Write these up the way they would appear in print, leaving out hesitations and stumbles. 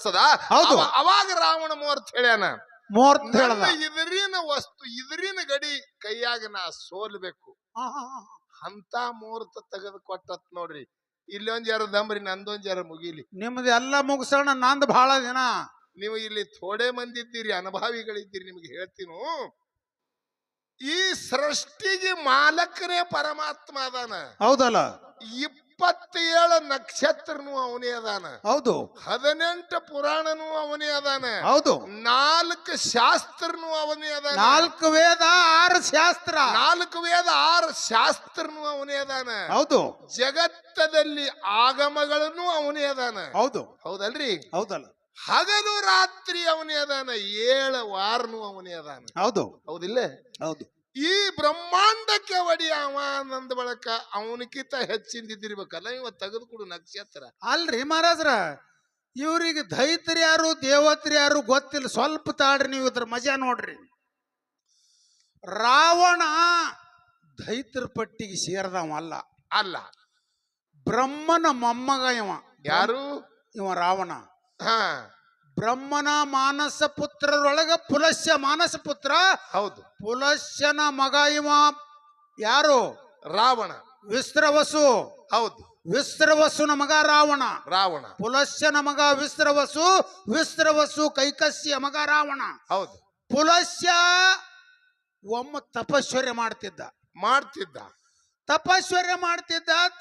ಕಟ್ಸದ ಹೌದು. ಅವಾಗ ರಾವಣ ಮುಹೂರ್ತ ಹೇಳ್ಯಾನ, ಮುಹೂರ್ತ ಹೇಳ್ದ. ಇದರಿನ ವಸ್ತು ಇದರಿನ ಗಡಿ ಕೈಯಾಗ ನಾ ಸೋಲ್ಬೇಕು ಅಂತ ಮುಹೂರ್ತ ತೆಗೆದು ಕೊಟ್ಟತ್ ನೋಡ್ರಿ. ಇಲ್ಲೊಂದ್ ಜರ ದಮ್ರಿ, ನಂದೊಂದ್ ಜರ ಮುಗಿಲಿ. ನಿಮ್ದು ಎಲ್ಲ ಮುಗಿಸೋಣ, ನಂದು ಬಹಳ ದಿನ. ನೀವು ಇಲ್ಲಿ ಥೋಡೆ ಮಂದಿ ಇದ್ದೀರಿ, ಅನುಭವಿಗಳಿದ್ದೀರಿ, ನಿಮ್ಗೆ ಹೇಳ್ತೀನು. ಈ ಸೃಷ್ಟಿಗೆ ಮಾಲಕನೇ ಪರಮಾತ್ಮ ಅದಾನ. ಹೌದಲ್ಲ? 27 ನಕ್ಷತ್ರನು ಅವನೇ ಅದಾನ. ಹೌದು. 18 ಪುರಾಣನು ಅವನೇ ಅದಾನ. ಹೌದು. 4 ಶಾಸ್ತ್ರನು ಅವನೇ ಅದಾನ. 4 ವೇದ 6 ಶಾಸ್ತ್ರ. 4 ವೇದ 6 ಶಾಸ್ತ್ರನು ಅವನೇ ಅದಾನ. ಹೌದು. ಜಗತ್ತದಲ್ಲಿ ಆಗಮಗಳನ್ನು ಅವನೇ ಅದಾನ. ಹೌದು. ಹೌದಲ್ರಿ? ಹೌದಲ್ಲ? ಹಗಲು ರಾತ್ರಿ ಅವನೇ ಅದಾನ. 7 ವಾರನು ಅವನೇ ಅದಾನ. ಹೌದು. ಹೌದಿಲ್ಲ? ಹೌದು. ಈ ಬ್ರಹ್ಮಾಂಡಕ್ಕೆ ಒಡಿಯವ ನಂದ ಬಳಕ ಅವನಕ್ಕಿಂತ ಹೆಚ್ಚಿಂದಿದ್ದಿರ್ಬೇಕಲ್ಲ ಇವ ತೆಗೆದುಕೊಡು ನಕ್ಷತ್ರ. ಅಲ್ರಿ ಮಹಾರಾಜ್ರ, ಇವ್ರಿಗೆ ದೈತ್ರಿ ಯಾರು ದೇವತ್ರಿ ಯಾರು ಗೊತ್ತಿಲ್ಲ. ಸ್ವಲ್ಪ ತಾಳ್ರಿ, ನೀವು ಇದ್ರ ಮಜಾ ನೋಡ್ರಿ. ರಾವಣ ದೈತ್ರ ಪಟ್ಟಿಗೆ ಸೇರ್ದವ ಅಲ್ಲ. ಅಲ್ಲ, ಬ್ರಹ್ಮನ ಮೊಮ್ಮಗ ಇವ. ಯಾರು? ಇವ ರಾವಣ. ಹಾ, ಬ್ರಹ್ಮನ ಮಾನಸ ಪುತ್ರರೊಳಗ ಪುಲಸ್ಯ ಮಾನಸ ಪುತ್ರ. ಹೌದು. ಪುಲಸ್ಯನ ಮಗ ಇವ. ಯಾರು? ರಾವಣ. ವಿಸ್ತ್ರವಸು. ಹೌದು. ವಿಸ್ತ್ರವಸುನ ಮಗ ರಾವಣ. ರಾವಣ. ಪುಲಸ್ಯನ ಮಗ ವಿಸ್ತ್ರವಸು. ವಿಸ್ತ್ರವಸು ಕೈಕಸ್ಯ ಮಗ ರಾವಣ. ಹೌದು. ಪುಲಸ್ಯ ಒಮ್ಮ ತಪಶ್ಚರ್ಯ ಮಾಡ್ತಿದ್ದ.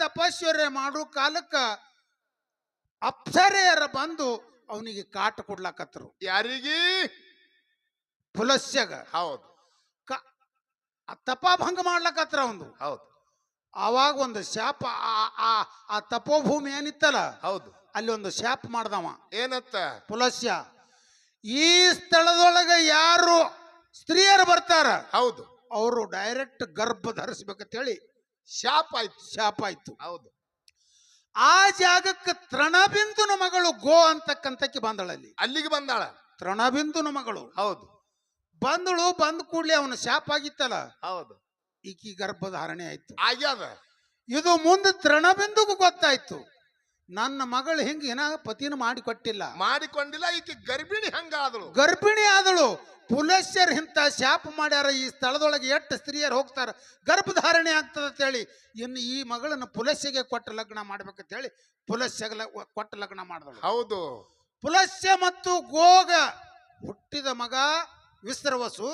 ತಪಶ್ಚರ್ಯ ಮಾಡೋ ಕಾಲಕ್ಕ ಅಪ್ಸರೆಯರ ಬಂದು ಅವನಿಗೆ ಕಾಟ ಕೊಡ್ಲಾಕತ್ರು. ಯಾರಿಗೆ? ಪುಲಸ್ಯಗ. ಹೌದು. ತಪಭಂಗ ಮಾಡ್ಲಕತ್ರ ಅವನು. ಹೌದು. ಅವಾಗ ಒಂದು ಶಾಪ, ಆ ತಪೋಭೂಮಿ ಏನಿತ್ತಲ್ಲ, ಹೌದು, ಅಲ್ಲಿ ಒಂದು ಶಾಪ ಮಾಡ್ದವ. ಏನತ್ತ? ಪುಲಸ್ಯ, ಈ ಸ್ಥಳದೊಳಗೆ ಯಾರು ಸ್ತ್ರೀಯರು ಬರ್ತಾರ, ಹೌದು, ಅವರು ಡೈರೆಕ್ಟ್ ಗರ್ಭ ಧರಿಸ್ಬೇಕಂತ ಹೇಳಿ ಶಾಪ ಆಯ್ತು. ಹೌದು. ಆ ಜಾಗಕ್ಕೆ ತೃಣಬಿಂದುನ ಮಗಳು ಗೋ ಅಂತಕ್ಕಂತಕ್ಕೆ ಬಂದಳಲ್ಲಿ. ಅಲ್ಲಿಗೆ ಬಂದಾಳ ತೃಣಬಿಂದುನ ಮಗಳು. ಹೌದು. ಬಂದಳು. ಬಂದ ಕೂಡ್ಲೆ ಅವನ ಶಾಪ ಆಗಿತ್ತಲ್ಲ, ಹೌದು, ಈಕಿ ಗರ್ಭಧಾರಣೆ ಆಯ್ತು. ಆಗ್ಯಾದ. ಇದು ಮುಂದೆ ತೃಣಬಿಂದುಗೂ ಗೊತ್ತಾಯ್ತು, ನನ್ನ ಮಗಳು ಹಿಂಗ ಏನ ಪತಿನ ಮಾಡಿಕೊಂಡಿಲ್ಲ. ಈಕಿ ಗರ್ಭಿಣಿ ಆದಳು. ಪುಲಸ್ಯರ್ ಇಂತ ಶಾಪ ಮಾಡ್ಯಾರ, ಈ ಸ್ಥಳದೊಳಗೆ ಎಷ್ಟು ಸ್ತ್ರೀಯರು ಹೋಗ್ತಾರ, ಗರ್ಭಧಾರಣೆ ಆಗ್ತದ ಹೇಳಿ ಇನ್ನು ಈ ಮಗಳನ್ನ ಪುಲಸ್ಯಗೆ ಕೊಟ್ಟ ಲಗ್ನ ಮಾಡ್ಬೇಕಂತ ಹೇಳಿ ಪುಲಸ್ಯಗ ಕೊಟ್ಟ ಲಗ್ನ ಮಾಡಿದಳು. ಹೌದು. ಪುಲಸ್ಯ ಮತ್ತು ಗೋಗ ಹುಟ್ಟಿದ ಮಗ ವಿಸ್ತ್ರವಸು.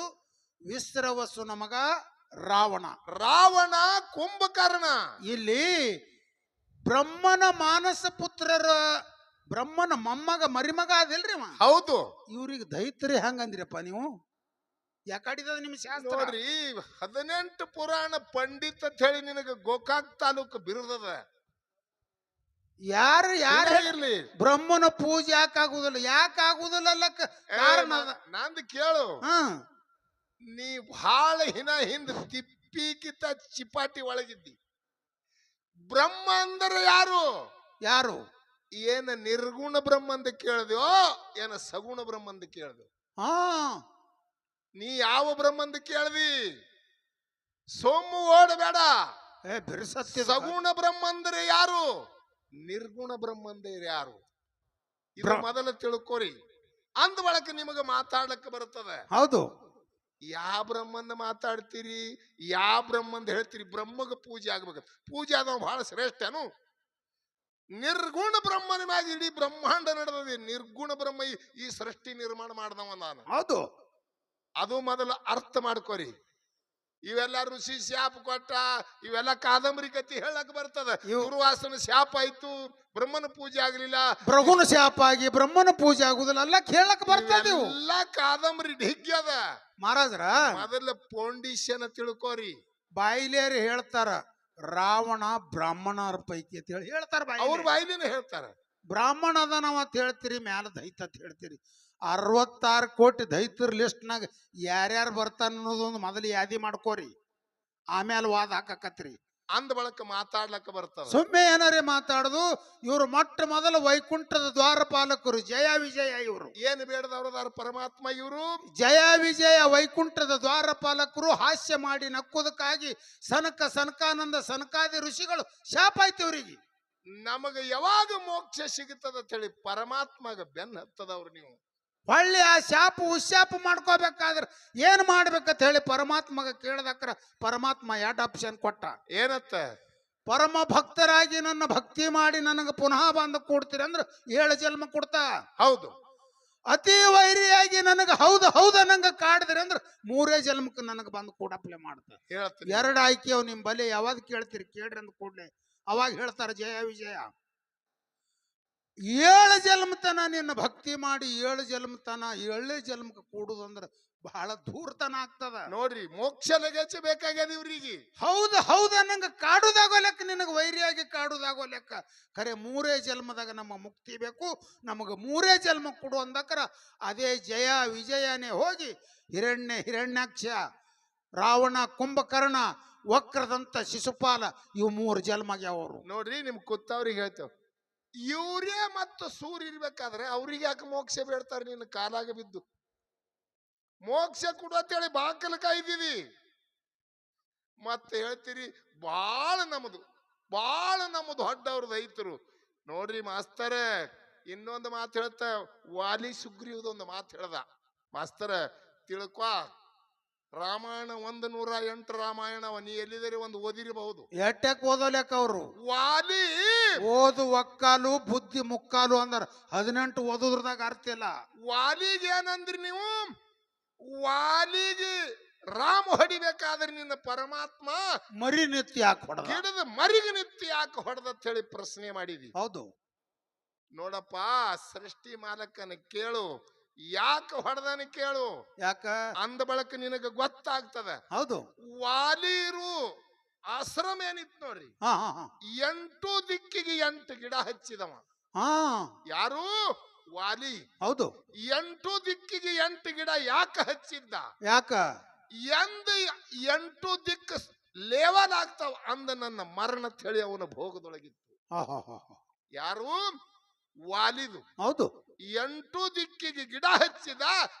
ವಿಸ್ತ್ರವಸುನ ಮಗ ರಾವಣ ಕುಂಭಕರ್ಣ. ಇಲ್ಲಿ ಬ್ರಹ್ಮನ ಮಾನಸ ಪುತ್ರರ ಬ್ರಹ್ಮನ ಮೊಮ್ಮಗ ಮರಿಮಗ ಅದಿಲ್ರಿ. ಹೌದು. ಇವ್ರಿಗೆ ದೈತ್ರಿ ಹಂಗಂದ್ರಪ್ಪ ನೀವು? ಯಾಕಡಿದ ನಿಮ್ ಶಾಸ್ತ್ರ ನೋಡ್ರಿ. 18 ಪುರಾಣ ಪಂಡಿತ್ ಅಂತ ಹೇಳಿ ನಿನಗ ಗೋಕಾಕ್ ತಾಲೂಕು ಬಿರುದದ. ಯಾರು ಇರ್ಲಿ, ಬ್ರಹ್ಮನ ಪೂಜೆ ಯಾಕಾಗುದಿಲ್ಲ ಅಲ್ಲಕ್ಕ ಕಾರಣ ನಂದು ಕೇಳು. ನೀ ಬಹಳ ಹಿಂದ ತಿಪ್ಪಿಕಿತ ಚಿಪಾಟಿ ಒಳಗಿದ್ದಿ. ಬ್ರಹ್ಮ ಅಂದ್ರೆ ಯಾರು? ಏನ ನಿರ್ಗುಣ ಬ್ರಹ್ಮ ಅಂತ ಕೇಳ್ದೋ, ಏನ ಸಗುಣ ಬ್ರಹ್ಮ ಅಂತ ಕೇಳ್ದೋ? ನೀ ಯಾವ ಬ್ರಹ್ಮ ಅಂತ ಕೇಳ್ದಿ? ಸೋಮು ಓಡಬೇಡ. ಸಗುಣ ಬ್ರಹ್ಮ ಅಂದ್ರೆ ಯಾರು? ನಿರ್ಗುಣ ಬ್ರಹ್ಮ ಅಂದ್ರೆ ಯಾರು? ಇದು ಮೊದಲ ತಿಳ್ಕೋರಿ. ಅಂದ ಬಳಕ ನಿಮಗ ಮಾತಾಡ್ಲಕ್ಕ ಬರ್ತದೆ. ಹೌದು. ಯಾವ ಬ್ರಹ್ಮಂದ ಮಾತಾಡ್ತೀರಿ, ಯಾವ ಬ್ರಹ್ಮಂದ ಹೇಳ್ತೀರಿ? ಬ್ರಹ್ಮಗ ಪೂಜೆ ಆಗ್ಬೇಕು. ಪೂಜೆ ಆದವ ಬಹಳ ಶ್ರೇಷ್ಠನು. ನಿರ್ಗುಣ ಬ್ರಹ್ಮನ ಮ್ಯಾಗ ಇಡೀ ಬ್ರಹ್ಮಾಂಡ ನಡೆದದೆ. ನಿರ್ಗುಣ ಬ್ರಹ್ಮ ಈ ಸೃಷ್ಟಿ ನಿರ್ಮಾಣ ಮಾಡ್ದವ ನಾನು. ಹೌದು. ಅದು ಮೊದಲು ಅರ್ಥ ಮಾಡ್ಕೋರಿ. ಇವೆಲ್ಲ ಋಷಿ ಶಾಪ ಕೊಟ್ಟ, ಇವೆಲ್ಲ ಕಾದಂಬರಿ ಕತಿ ಹೇಳಕ್ ಬರ್ತದ. ದುರ್ವಾಸನ ಶಾಪ ಆಯ್ತು, ಬ್ರಹ್ಮನ ಪೂಜೆ ಆಗ್ಲಿಲ್ಲ. ಭೃಗುನ ಶಾಪ ಆಗಿ ಬ್ರಹ್ಮನ ಪೂಜೆ ಆಗುದಿಲ್ಲ ಅಲ್ಲ ಹೇಳಕ್ ಬರ್ತದೆ. ಎಲ್ಲ ಕಾದಂಬರಿ ಢಿಗ್ಗ್ಯದ ಮಹಾರಾಜ್ರ. ಮೊದಲ ಫೌಂಡೇಶನ್ ತಿಳ್ಕೋರಿ. ಬಾಯಿಲೇರಿ ಹೇಳ್ತಾರ ರಾವಣ ಬ್ರಾಹ್ಮಣರ ಪೈಕಿ ಅಂತ ಹೇಳಿ ಹೇಳ್ತಾರ. ಅವ್ರ ಬಾಯಿಲೇನೆ ಹೇಳ್ತಾರ. ಬ್ರಾಹ್ಮಣ ಅದಾನವ ಅಂತ ಹೇಳ್ತೀರಿ, ಮ್ಯಾಲ ದೈತ ಅಂತ ಹೇಳ್ತೀರಿ. 66 ಕೋಟಿ ದೈತರ ಲಿಸ್ಟ್ನಾಗ ಯಾರ್ಯಾರು ಬರ್ತಾನ ಅನ್ನೋದೊಂದು ಮೊದಲು ಯಾದಿ ಮಾಡ್ಕೋರಿ, ಆಮೇಲೆ ವಾದ ಹಾಕಕತ್ರಿ. ಅಂದ ಬಳಕ ಮಾತಾಡ್ಲಕ್ಕ ಬರ್ತದ. ಸುಮ್ಮನೆ ಏನಾರೇ ಮಾತಾಡುದು. ಇವ್ರು ಮೊಟ್ಟ ಮೊದಲು ವೈಕುಂಠದ ದ್ವಾರಪಾಲಕರು, ಜಯ ವಿಜಯ. ಇವರು ಏನು ಬೇಡದವ್ರದಾರ ಪರಮಾತ್ಮ. ಇವರು ಜಯ ವಿಜಯ ವೈಕುಂಠದ ದ್ವಾರಪಾಲಕರು. ಹಾಸ್ಯ ಮಾಡಿ ನಕ್ಕುದಕ್ಕಾಗಿ ಸನಕಾನಂದ ಸನಕಾದಿ ಋಷಿಗಳು ಶಾಪ ಆಯ್ತು ಇವರಿಗೆ. ನಮಗ ಯಾವಾಗ ಮೋಕ್ಷ ಸಿಗುತ್ತದ ಹೇಳಿ ಪರಮಾತ್ಮಗ ಬೆನ್ನ ಹತ್ತದವ್ರು ನೀವು. ಹೊಳ್ಳಿ ಆ ಶಾಪ ಉಶಾಪ ಮಾಡ್ಕೋಬೇಕಾದ್ರೆ ಏನ್ ಮಾಡ್ಬೇಕಂತ ಹೇಳಿ ಪರಮಾತ್ಮಗ ಕೇಳದಕ್ರ ಪರಮಾತ್ಮ ಎರಡು ಆಪ್ಷನ್ ಕೊಟ್ಟ. ಏನತ್ತ? ಪರಮ ಭಕ್ತರಾಗಿ ನನ್ನ ಭಕ್ತಿ ಮಾಡಿ ನನಗೆ ಪುನಃ ಬಂದು ಕೊಡ್ತೀರಿ ಅಂದ್ರೆ 7 ಜನ್ಮ ಕೊಡ್ತಾ. ಹೌದು. ಅತಿ ವೈರಿಯಾಗಿ ನನಗೆ ಹೌದು ಹೌದು ನಂಗೆ ಕಾಡಿದ್ರಿ ಅಂದ್ರೆ 3 ಜನ್ಮಕ್ಕೆ ನನಗೆ ಬಂದು ಕೂಡಪ್ಲೆ ಮಾಡ್ತ. ಹೇಳ್ತೀನಿ. 2 ಆಯ್ಕೆ ಅವ್ ನಿಮ್ ಬಲಿ ಯಾವಾಗ ಕೇಳ್ತೀರಿ ಕೇಳ್ರಿ ಅಂದ ಕೂಡ್ಲೆ ಅವಾಗ ಹೇಳ್ತಾರ ಜಯ ವಿಜಯ. 7 ಜನ್ಮ ತನ ನಿನ್ನ ಭಕ್ತಿ ಮಾಡಿ 7 ಜನ್ಮ ತನ 7 ಜನ್ಮಕ್ಕೆ ಕೂಡುದಂದ್ರೆ ಬಹಳ ದೂರ್ತನ ಆಗ್ತದ ನೋಡ್ರಿ. ಮೋಕ್ಷ ಲಗೇಜ್ ಬೇಕಾಗ್ಯದ ಇವ್ರಿಗೆ. ಹೌದು ಹೌದ ನಂಗೆ ಕಾಡುದಾಗೋ ಲೆಕ್ಕ ನಿನಗೆ ವೈರಿಯಾಗಿ ಕಾಡುದಾಗೋ ಲೆಕ್ಕ. ಖರೆ 3 ಜನ್ಮದಾಗ ನಮ್ಮ ಮುಕ್ತಿ ಬೇಕು, ನಮಗೆ 3 ಜನ್ಮ ಕೊಡು ಅಂದಕ್ರ ಅದೇ ಜಯ ವಿಜಯನೇ ಹೋಗಿ ಹಿರಣ್ಯಾಕ್ಷ, ರಾವಣ, ಕುಂಭಕರ್ಣ, ವಕ್ರದಂತ ಶಿಶುಪಾಲ ಇವು 3 ಜನ್ಮಾಗ್ಯಾವರು. ನೋಡ್ರಿ ನಿಮ್ ಕೂತವ್ರಿಗೆ ಹೇಳ್ತೇವ್, ಇವ್ರೇ ಮತ್ತು ಸೂರ್ಯ ಇರ್ಬೇಕಾದ್ರೆ ಅವ್ರಿಗೆ ಯಾಕೆ ಮೋಕ್ಷ ಬೇಡ್ತಾರೆ? ನಿನ್ನ ಕಾಲಾಗ ಬಿದ್ದು ಮೋಕ್ಷ ಕೊಡು ಅಂತೇಳಿ ಬಾಕಲ ಕಾಯ್ದಿವಿ. ಮತ್ತೆ ಹೇಳ್ತೀರಿ ಬಾಳ ನಮ್ಮದು ಹೊಡ್ಡವ್ರದ್ದು ಐತರು. ನೋಡ್ರಿ ಮಾಸ್ತರ, ಇನ್ನೊಂದು ಮಾತು ಹೇಳ್ತ, ವಾಲಿ ಸುಗ್ರೀವದೊಂದು ಮಾತು ಹೇಳ್ದ. ಮಾಸ್ತರ ತಿಳ್ಕೊ, ರಾಮಾಯಣ 108 ರಾಮಾಯಣ ನೀ ಎಲ್ಲಿದರೆ ಒಂದು ಓದಿರಬಹುದು. ಎಟ್ಟಕ್ಕೆ ಓದೋಲೆಕ್ಕ ಅವರು ವಾಲಿ ಓದು ಒಕ್ಕಾಲು ಬುದ್ಧಿ ಮುಕ್ಕಾಲು ಅಂದ್ರ 18 ಓದೋದ್ರದಾಗ ಅರ್ಥ ಇಲ್ಲ. ವಾಲಿಗೆ ಏನಂದ್ರಿ ನೀವು? ವಾಲಿಗೆ ರಾಮ ಹೊಡಿಬೇಕಾದ್ರೆ ನಿನ್ನ ಪರಮಾತ್ಮ ಮರಿ ನಿತ್ಯ ಯಾಕೆ ಹೊಡೆದ? ಗಿಡದ ಮರಿಗೆ ನಿತ್ಯ ಯಾಕೆ ಹೊಡೆದ ಹೇಳಿ ಪ್ರಶ್ನೆ ಮಾಡಿದಿ. ಹೌದು. ನೋಡಪ್ಪ, ಸೃಷ್ಟಿ ಮಾಲಕನ ಕೇಳು, ಯಾಕೆ ಹೊಡೆದನ ಕೇಳು. ಯಾಕ ಅಂದ ಬಳಕ ನಿನಗ ಗೊತ್ತಾಗ್ತದ. ಹೌದು. ವಾಲಿರು ಆಶ್ರಮ ಏನಿತ್ತು ನೋಡ್ರಿ, 8 ದಿಕ್ಕಿಗೆ 8 ಗಿಡ ಹಚ್ಚಿದವ. ಯಾರು? ವಾಲಿ. ಹೌದು. 8 ದಿಕ್ಕಿಗೆ 8 ಗಿಡ ಯಾಕೆ ಹಚ್ಚಿದ್ದ? ಯಾಕ? 8 ದಿಕ್ಕು ಲೇವಲ್ ಆಗ್ತಾವ ಅಂದ ನನ್ನ ಮರಣ ತಳಿ ಅವನ ಭೋಗದೊಳಗಿತ್ತು. ಯಾರು? ವಾಲಿದು. ಹೌದು. 8 ದಿಕ್ಕಿಗೆ ಗಿಡ ಹಚ್ಚಿದ,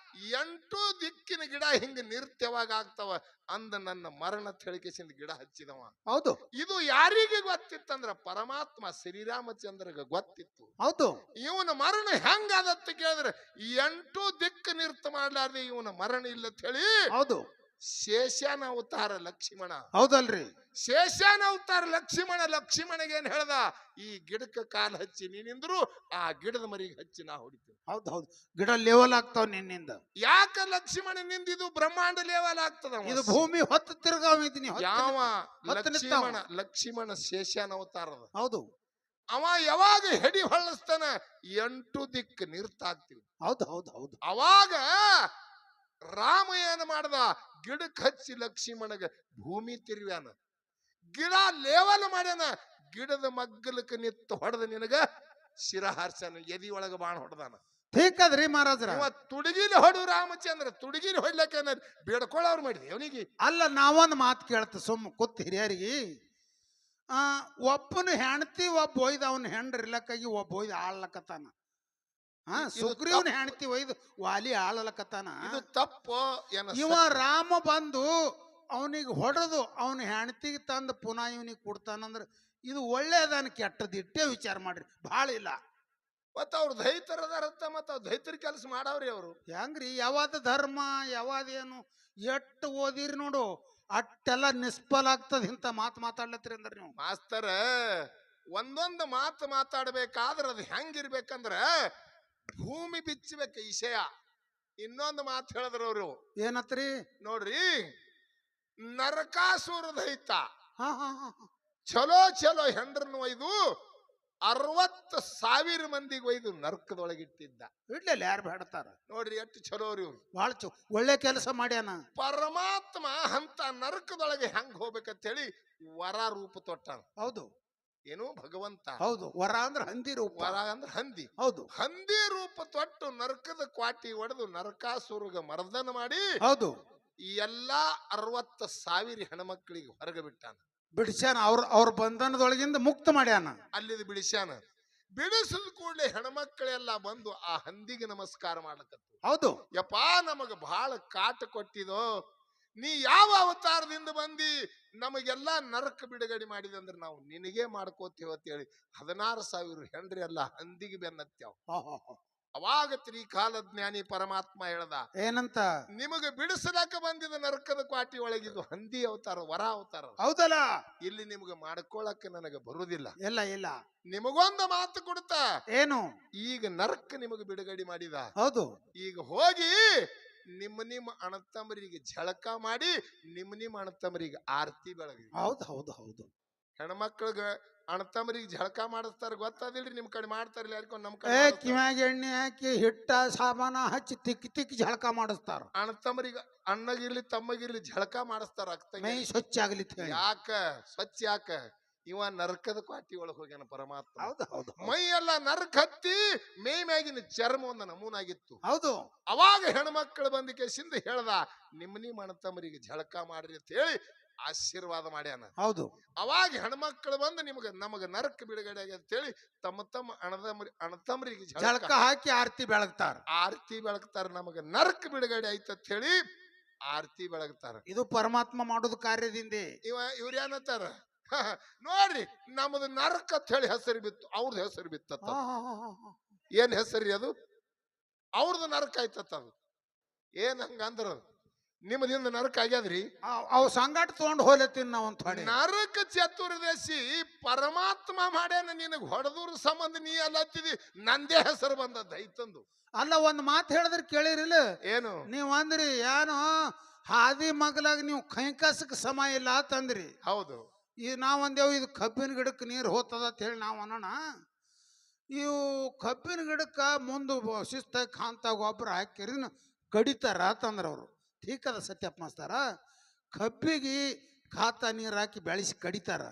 8 ದಿಕ್ಕಿನ ಗಿಡ ಹಿಂಗ ನಿರ್ತ್ಯವಾಗಿ ಆಗ್ತಾವ ಅಂದ ನನ್ನ ಮರಣ ತಳಿಕೆಸಿಂದ ಗಿಡ ಹಚ್ಚಿದವ. ಹೌದು. ಇದು ಯಾರಿಗೆ ಗೊತ್ತಿತ್ತಂದ್ರ ಪರಮಾತ್ಮ ಶ್ರೀರಾಮಚಂದ್ರಗ ಗೊತ್ತಿತ್ತು. ಹೌದು. ಇವನ ಮರಣ ಹೆಂಗಾದತ್ತ ಕೇಳಿದ್ರೆ 8 ದಿಕ್ಕು ನಿರ್ತ ಮಾಡ್ಲಾರ್ದೆ ಇವನ ಮರಣ ಇಲ್ಲ ಹೇಳಿ. ಹೌದು. ಶೇಷನ ಅವತಾರ ಲಕ್ಷ್ಮಣ. ಹೌದಲ್ರಿ. ಶೇಷನ ಅವತಾರ ಲಕ್ಷ್ಮಣಗೆ ಏನ್ ಹೇಳ್ದ? ಈ ಗಿಡಕ್ಕೆ ಕಾಲ್ ಹಚ್ಚಿ ನೀನಿಂದ್ರು ಆ ಗಿಡದ ಮರಿಗೆ ಹಚ್ಚಿ ನಾ ಹೊಡಿತೀನಿ. ಹೌದು ಹೌದು. ಗಿಡ ಲೆವೆಲ್ ಆಗ್ತಾವ ನಿನ್ನಿಂದ. ಯಾಕ ಲಕ್ಷ್ಮಣ ನಿಂದಿದು ಬ್ರಹ್ಮಾಂಡ ಲೆವೆಲ್ ಆಗ್ತದ? ಇದು ಭೂಮಿ ಹೊತ್ತು ತಿರ್ಗಾವಿದ್ದೀನಿ. ಯಾವ ಲಕ್ಷ್ಮಣ ಶೇಷನ ಅವತಾರದ. ಹೌದು. ಅವ ಯಾವಾಗ ಹೆಡಿ ಹೊಳ್ಳಿಸ್ತಾನ 8 ದಿಕ್ಕು ನಿರ್ತಾಗ್ತಿವಿ. ಹೌದು ಹೌದು ಹೌದು. ಅವಾಗ ರಾಮ ಏನ್ ಮಾಡ್ದ? ಗಿಡಕ್ಕೆ ಹಚ್ಚಿ ಲಕ್ಷ್ಮಣಗ ಭೂಮಿ ತಿರುವ್ಯಾನ, ಗಿಡ ಲೇವಲ್ ಮಾಡ್ಯಾನ. ಗಿಡದ ಮಗ್ಗಲಕ್ಕೆ ನಿತ್ತು ಹೊಡೆದ ನಿನಗ ಶಿರ ಹಾರ್ಸನ, ಎದಿ ಒಳಗ ಬಾಣ ಹೊಡೆದಾನ. ಠೀಕದ್ರಿ ಮಹಾರಾಜ್ರ. ತುಡುಗಿಲಿ ಹೊಡು ರಾಮಚಂದ್ರ, ತುಡುಗಿಲಿ ಹೊಡ್ಲಕ್ಕ ಬೇಡ್ಕೊಳ್ಳೋರು ಮಾಡಿದೆ ಅವನಿಗೆ. ಅಲ್ಲ, ನಾವೊಂದು ಮಾತು ಕೇಳ್ತ ಸುಮ್ಮ ಕೂತ್ ಹಿರಿಯರಿಗೆ. ಒಬ್ಬನ ಹೆಂಡತಿ ಒಬ್ಬ ಒಯ್ದ ಅವನ ಹೆಂಡ್ರ ಇಲ್ಲಕ್ಕಾಗಿ ಒಬ್ಬ ಒಯ್ದು ಆಳ್ಲಕತ್ತಾನ. ಸುಗ್ರೀವನ ಹೆಂಡತಿ ಒಯ್ದು ವಾಲಿ ಆಳಲಕತ್ತಾನ. ಇದು ತಪ್ಪು. ಇವ ರಾಮ ಬಂದು ಅವನಿಗೆ ಹೊಡೆದು ಅವನ ಹೆಂಡತಿಗೆ ತಂದು ಪುನಃ ಇವನಿಗೆ ಕೊಡ್ತಾನಂದ್ರ ಇದು ಒಳ್ಳೇದನ್ ಕೆಟ್ಟದ ಇಟ್ಟೇ ವಿಚಾರ ಮಾಡ್ರಿ. ಭಾಳ ಇಲ್ಲ. ಮತ್ತ ಅವ್ರು ದೈತರದಾರತ್ತ, ಮತ್ತ ಅವ್ರು ದೈತರ ಕೆಲಸ ಮಾಡವ್ರಿ. ಅವರು ಹೆಂಗ್ರಿ? ಯಾವಾದ ಧರ್ಮ ಯಾವಾದೇನು ಎಟ್ಟು ಓದಿರಿ ನೋಡು ಅಟ್ಟೆಲ್ಲ ನಿಷ್ಫಲ ಆಗ್ತದ. ಇಂಥ ಮಾತು ಮಾತಾಡ್ಲತ್ರಿ ಅಂದ್ರ ನೀವು. ಮಾಸ್ತರ, ಒಂದೊಂದು ಮಾತು ಮಾತಾಡ್ಬೇಕಾದ್ರ ಅದು ಹೆಂಗಿರ್ಬೇಕಂದ್ರ ಭೂಮಿ ಬಿಚ್ಚಬೇಕ ವಿಷಯ. ಇನ್ನೊಂದು ಮಾತು ಹೇಳಿದ್ರ ಅವರು ಏನತ್ರಿ ನೋಡ್ರಿ, ನರಕಾಸುರ ದೈತ ಚಲೋ ಹೆಂಡ್ರನ್ನು ಒಯ್ದು 60,000 ಮಂದಿಗೆ ಒಯ್ದು ನರಕದೊಳಗಿಟ್ಟಿದ್ದ. ಇಡ್ಲಿಲ್ಲ, ಯಾರು ಬೇಡ್ತಾರ ನೋಡ್ರಿ ಎಷ್ಟು ಚಲೋರಿ ಇವ್ರು. ಬಹಳ ಒಳ್ಳೆ ಕೆಲಸ ಮಾಡ್ಯಾನ. ಪರಮಾತ್ಮ ಅಂತ ನರಕದೊಳಗೆ ಹೆಂಗ್ ಹೋಗ್ಬೇಕಂತ ಹೇಳಿ ವರ ರೂಪ ತೊಟ್ಟಾನ. ಹೌದು. ಏನು? ಭಗವಂತ. ಹೌದು. ವರ ಅಂದ್ರೆ ಹಂದಿ ರೂಪ. ವರ ಅಂದ್ರೆ ಹಂದಿ. ಹೌದು. ಹಂದಿ ರೂಪ ತೊಟ್ಟು ನರಕದ ಕ್ವಾಟಿ ಒಡೆದು ನರಕಾಸುರಗ ಮರ್ದನ ಮಾಡಿ. ಹೌದು. ಎಲ್ಲಾ 60,000 ಹೆಣ್ಮಕ್ಳಿಗೆ ಹೊರಗೆ ಬಿಟ್ಟಾನ, ಬಿಡಿಸ್ಯಾನ. ಅವ್ರ ಬಂಧನದೊಳಗಿಂದ ಮುಕ್ತ ಮಾಡ್ಯಾನ. ಅಲ್ಲಿದ್ ಬಿಡಿಸ್ಯಾನ. ಬಿಡಿಸಿದ ಕೂಡಲೇ ಹೆಣ್ಮಕ್ಳೆಲ್ಲ ಬಂದು ಆ ಹಂದಿಗೆ ನಮಸ್ಕಾರ ಮಾಡ್ಲಕತ್ತು. ಹೌದು. ಯಪ್ಪಾ, ನಮಗ ಬಹಳ ಕಾಟ ಕೊಟ್ಟಿದೋ, ನೀ ಯಾವ ಅವತಾರದಿಂದ ಬಂದಿ ನಮಗೆಲ್ಲ ನರಕ ಬಿಡುಗಡೆ ಮಾಡಿದೆ ಅಂದ್ರೆ ನಾವು ನಿನಗೆ ಮಾಡ್ಕೋತೇವ ಅಂತ ಹೇಳಿ 16,000 ಹೆಂಡ್ರಿ ಅಲ್ಲ ಹಂದಿಗೆ ಬೆನ್ನತ್ಯಾವ. ಅವಾಗ ತ್ರಿಕಾಲ ಜ್ಞಾನಿ ಪರಮಾತ್ಮ ಹೇಳ್ದ, ಏನಂತ? ನಿಮಗೆ ಬಿಡಿಸಲಾಕ ಬಂದಿದ ನರಕದ ಕ್ವಾಟಿ ಒಳಗಿದ್ದು ಹಂದಿ ಅವತಾರ, ವರ ಅವತಾರ. ಹೌದಲ್ಲ? ಇಲ್ಲಿ ನಿಮ್ಗೆ ಮಾಡ್ಕೊಳಕ್ಕೆ ನನಗೆ ಬರುವುದಿಲ್ಲ. ಇಲ್ಲ ಇಲ್ಲ. ನಿಮಗೊಂದು ಮಾತು ಕೊಡ್ತಾ, ಏನು? ಈಗ ನರಕ ನಿಮಗೆ ಬಿಡುಗಡೆ ಮಾಡಿದ. ಹೌದು. ಈಗ ಹೋಗಿ ನಿಮ್ಮ ಅಣ್ಣತಮ್ಮರಿಗೆ ಝಳಕ ಮಾಡಿ ನಿಮ್ಮ ಅಣ್ಣತಮ್ಮರಿಗೆ ಆರತಿ ಬೆಳಗಿ. ಹೌದು ಹೌದು ಹೌದು. ಹೆಣ್ಮಕ್ಳಿಗ ಅಣ್ಣತಮ್ಮರಿಗೆ ಝಳಕ ಮಾಡಿಸ್ತಾರ, ಗೊತ್ತಾದಿಲ್ರಿ? ನಿಮ್ ಕಡೆ ಮಾಡ್ತಾರಿಲ್ಲ, ಯಾರಿಗೂ ನಮ್ ಕಡೆ ಕಿವ್ಯಾಗ ಎಣ್ಣೆ ಹಾಕಿ ಹಿಟ್ಟ ಸಾಬಾನ ಹಚ್ಚಿ ತಿಕ್ಕಿ ತಿಕ್ಕಿ ಝಳಕ ಮಾಡಿಸ್ತಾರ. ಅಣ್ಣತಮ್ಮರಿಗೆ ಅಣ್ಣಗಿರ್ಲಿ ತಮ್ಮಗಿರ್ಲಿ ಝಳಕ ಮಾಡಿಸ್ತಾರ. ಮೈ ಸ್ವಚ್ಛ ಆಗ್ಲಿ. ಯಾಕ ಸ್ವಚ್ಛ? ಯಾಕ? ಇವ ನರಕದ ಕ್ವಾಟಿ ಒಳಗೆ ಹೋಗ್ಯಾನ ಪರಮಾತ್ಮ. ಹೌದು ಹೌದು. ಮೈ ಎಲ್ಲ ನರಕ ಹತ್ತಿ ಮೈ ಮ್ಯಾಗಿನ ಚರ್ಮ ಒಂದು ನಮೂನಾಗಿತ್ತು. ಹೌದು. ಅವಾಗ ಹೆಣ್ಮಕ್ಳು ಬಂದ ಕೇಸಿಂದ ಹೇಳ್ದ, ನಿಮ್ಮ ಅಣ್ಣತಮ್ಮರಿಗೆ ಝಳಕ ಮಾಡ್ರಿ ಅಂತ ಹೇಳಿ ಆಶೀರ್ವಾದ ಮಾಡ್ಯಾನ. ಹೌದು. ಅವಾಗ ಹೆಣ್ಮಕ್ಳು ಬಂದು ನಮಗ ನರಕ ಬಿಡುಗಡೆ ಅಂತ ಹೇಳಿ ತಮ್ಮ ಅಣ್ಣತಮ್ಮರಿಗೆ ಝಳಕ ಹಾಕಿ ಆರತಿ ಬೆಳಗ್ತಾರ. ಆರತಿ ಬೆಳಗ್ತಾರ. ನಮಗ ನರಕ ಬಿಡುಗಡೆ ಆಯ್ತಂತ ಹೇಳಿ ಆರತಿ ಬೆಳಗ್ತಾರ. ಇದು ಪರಮಾತ್ಮ ಮಾಡೋದು ಕಾರ್ಯದಿಂದ. ಇವ್ರ ಏನಂತಾರ ನೋಡ್ರಿ, ನಮ್ಮದು ನರಕ ಅಂತ ಹೇಳಿ ಹೆಸರು ಬಿತ್ತು, ಅವ್ರದ್ದು ಹೆಸರು ಬಿತ್ತ. ಏನ್ ಹೆಸರಿ ಅದು? ಅವ್ರದ್ದು ನರಕ ಆಯ್ತತ್ತ. ಅದು ಏನ್ ಹಂಗಂದ್ರ ನಿಮ್ಮದಿಂದ ನರಕ ಆಗ್ಯಾದ್ರಿ. ಅವ್ ಸಂಗಾಟ ತಗೊಂಡ್ ಹೋಲತ್ತೀನಿ ನಾವ್ ಅಂತ. ನರಕ ಚತುರ್ದಶಿ ಪರಮಾತ್ಮ ಮಾಡ್ಯಾನ. ನಿನಗ್ ಹೊಡೆದೂರ ಸಂಬಂಧ ನೀ ಅಲ್ಲತ್ತಿದಿ, ನಂದೇ ಹೆಸರು ಬಂದದ್ದು ಐತಂದು. ಅಲ್ಲ, ಒಂದ್ ಮಾತು ಹೇಳಿದ್ರೆ ಕೇಳಿರಿಲ್ಲ? ಏನು? ನೀವ್ ಅಂದ್ರಿ ಏನೋ ಹಾದಿ ಮಗಲಾಗ ನೀವು ಕೈಕಾಸಕ್ಕೆ ಸಮ ಇಲ್ಲ ಅಂತಂದ್ರಿ. ಹೌದು. ಈ ನಾವ್ ಅಂದೇವು ಇದು ಕಬ್ಬಿನ ಗಿಡಕ್ಕೆ ನೀರು ಹೋಗ್ತದ ಅಂತ ಹೇಳಿ ನಾವ್ ಅನ್ನೋಣ. ಇವು ಕಬ್ಬಿನ ಗಿಡಕ್ಕ ಮುಂದೆ ಶಿಸ್ತಾಗಿ ಕಾಂತ ಗೊಬ್ಬರ ಹಾಕಿರಿ ಕಡಿತಾರ ಅಂತಂದ್ರ ಅವ್ರು. ಠೀಕದ ಸತ್ಯಪ್ಪ ಮಾಸ್ತಾರ. ಕಬ್ಬಿಗೆ ಖಾತ ನೀರು ಹಾಕಿ ಬೆಳೆಸಿ ಕಡಿತಾರ.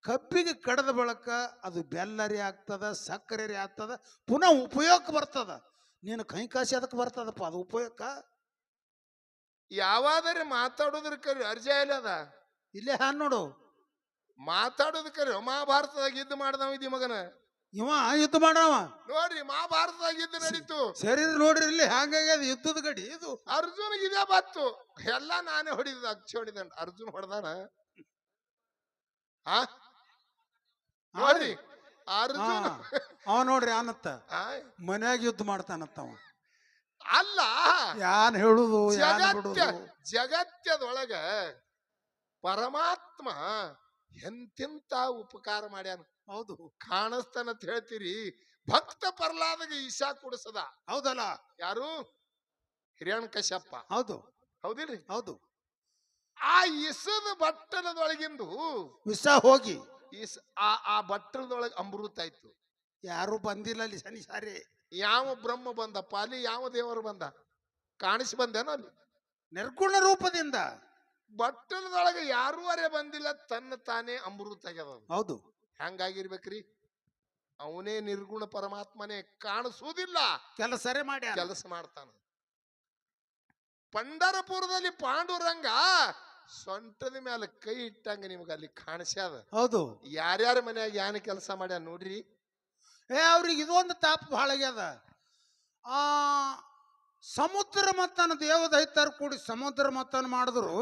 ಕಬ್ಬಿಗೆ ಕಡದ ಬಳಕ ಅದು ಬೆಲ್ಲರಿ ಆಗ್ತದ, ಸಕ್ಕರೆ ಆಗ್ತದ, ಪುನಃ ಉಪಯೋಗಕ್ಕೆ ಬರ್ತದ. ನೀನು ಕೈಕಾಸಿ ಅದಕ್ಕೆ ಬರ್ತದಪ್ಪ ಅದು ಉಪಯೋಗ. ಯಾವಾದರೆ ಮಾತಾಡೋದ್ರ ಕರಿ ಅರ್ಜಿ ಅದ ಇಲ್ಲೇ ಹಾನ್ ನೋಡು. ಮಾತಾಡೋದ್ ಕರಿ ಮಹಾಭಾರತದಾಗ ಯುದ್ಧ ಮಾಡ್ದವ ಇದಿ ಮಗನ. ಇವ ಯುದ್ಧ ಮಾಡವ ನೋಡ್ರಿ, ಮಹಾಭಾರತದಾಗ ಯುದ್ಧ ನಡೀತು. ಸರಿ ನೋಡ್ರಿ, ಇಲ್ಲಿ ಹಂಗಾಗ್ಯದ ಯುದ್ಧದ ಗಡಿ ಇದು. ಅರ್ಜುನ್ಗೆ ಇದೇ ಬತ್ತು. ಎಲ್ಲ ನಾನೇ ಹೊಡಿದ, ಅಕ್ಷ ಹೊಡಿದ. ಅರ್ಜುನ್ ಹೊಡೆದಾನ. ನೋಡ್ರಿ ಅರ್ಜುನ್ ಅವ ನೋಡ್ರಿ ಅನ್ನತ್ತ ಮನ್ಯಾಗ ಯುದ್ಧ ಮಾಡ್ತಾನತ್ತವ. ಅಲ್ಲ, ಯಾನ್ ಹೇಳುದು ಜಗತ್ತದೊಳಗ ಪರಮಾತ್ಮ ಎಂತೆಂತ ಉಪಕಾರ ಮಾಡ್ಯಾನ. ಹೌದು. ಕಾಣಿಸ್ತಾನಂತ ಹೇಳ್ತೀರಿ. ಭಕ್ತ ಪ್ರಹ್ಲಾದಗೆ ಈಶಾ ಕುಡಿಸದ. ಹೌದಲ್ಲ? ಯಾರು? ಹಿರಣ್ಯಕಶ್ಯಪ. ಹೌದು. ಹೌದಿಲ್ರಿ? ಹೌದು. ಆ ಇಸದ ಬಟ್ಟಲದೊಳಗಿಂದು ವಿಷ ಹೋಗಿ ಆ ಬಟ್ಟಲದೊಳಗೆ ಅಮೃತ ಆಯ್ತು. ಯಾರು ಬಂದಿಲ್ಲ ಅಲ್ಲಿ ಶನಿ ಸಾರಿ. ಯಾವ ಬ್ರಹ್ಮ ಬಂದಪ್ಪ ಅಲ್ಲಿ? ಯಾವ ದೇವರು ಬಂದ? ಕಾಣಿಸಿ ಬಂದೇನೋ ಅಲ್ಲಿ ನಿರ್ಗುಣ ರೂಪದಿಂದ. ಬಟ್ಟಲದೊಳಗೆ ಯಾರೂ ಅರೆ ಬಂದಿಲ್ಲ, ತನ್ನ ತಾನೇ ಅಮೃತ ಆಗ್ಯದ. ಹೌದು. ಹೆಂಗಾಗಿರ್ಬೇಕ್ರಿ? ಅವನೇ ನಿರ್ಗುಣ ಪರಮಾತ್ಮನೇ, ಕಾಣಿಸುವುದಿಲ್ಲ, ಕೆಲಸರೇ ಮಾಡಿ ಕೆಲಸ ಮಾಡ್ತಾನ. ಪಂಡರಪುರದಲ್ಲಿ ಪಾಂಡುರಂಗ ಸೊಂಟದ ಮೇಲೆ ಕೈ ಇಟ್ಟಂಗ ನಿಮ್ಗೆ ಅಲ್ಲಿ ಕಾಣಿಸ್ಯಾದ. ಹೌದು. ಯಾರ್ಯಾರ ಮನ್ಯಾಗ ಯಾನ ಕೆಲಸ ಮಾಡ್ಯ ನೋಡ್ರಿ. ಅವ್ರಿಗೆ ಇದೊಂದು ತಾಪ ಬಹಳ ಆಗ್ಯದ. ಸಮುದ್ರ ಮತನ ದೇವದೈತರು ಕೂಡಿ ಸಮುದ್ರ ಮತನ ಮಾಡಿದ್ರು.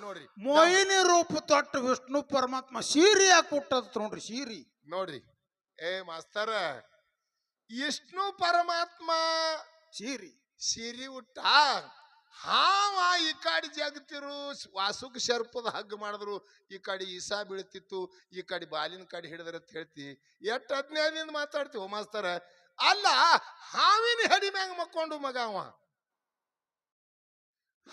ನೋಡ್ರಿ, ಮೋಹಿನಿ ರೂಪ ತೊಟ್ಟು ವಿಷ್ಣು ಪರಮಾತ್ಮ ಸೀರಿ ಹಾಕಿ ಹುಟ್ಟದ ನೋಡ್ರಿ. ಸೀರಿ ನೋಡ್ರಿ. ಮಾಸ್ತರ, ವಿಷ್ಣು ಪರಮಾತ್ಮ ಸೀರಿ ಹುಟ್ಟ. ಹಾವ ಈ ಕಡೆ ಜಗತ್ತಿರು ವಾಸುಕ್ ಶರ್ಪದ ಹಗ್ಗ ಮಾಡಿದ್ರು, ಈ ಕಡೆ ಈಸಾ ಬೀಳ್ತಿತ್ತು, ಈ ಕಡೆ ಬಾಲಿನ ಕಡೆ ಹಿಡಿದ್ರ ಅಂತ ಹೇಳ್ತಿ. ಎಷ್ಟು ಹದಿನೈದಿಂದ ಮಾತಾಡ್ತೀವ ಮಾಸ್ತರ? ಅಲ್ಲ, ಹಾವಿನ ಹಡಿ ಮ್ಯಾಗ ಮಕ್ಕೊಂಡು ಮಗ ಅವ.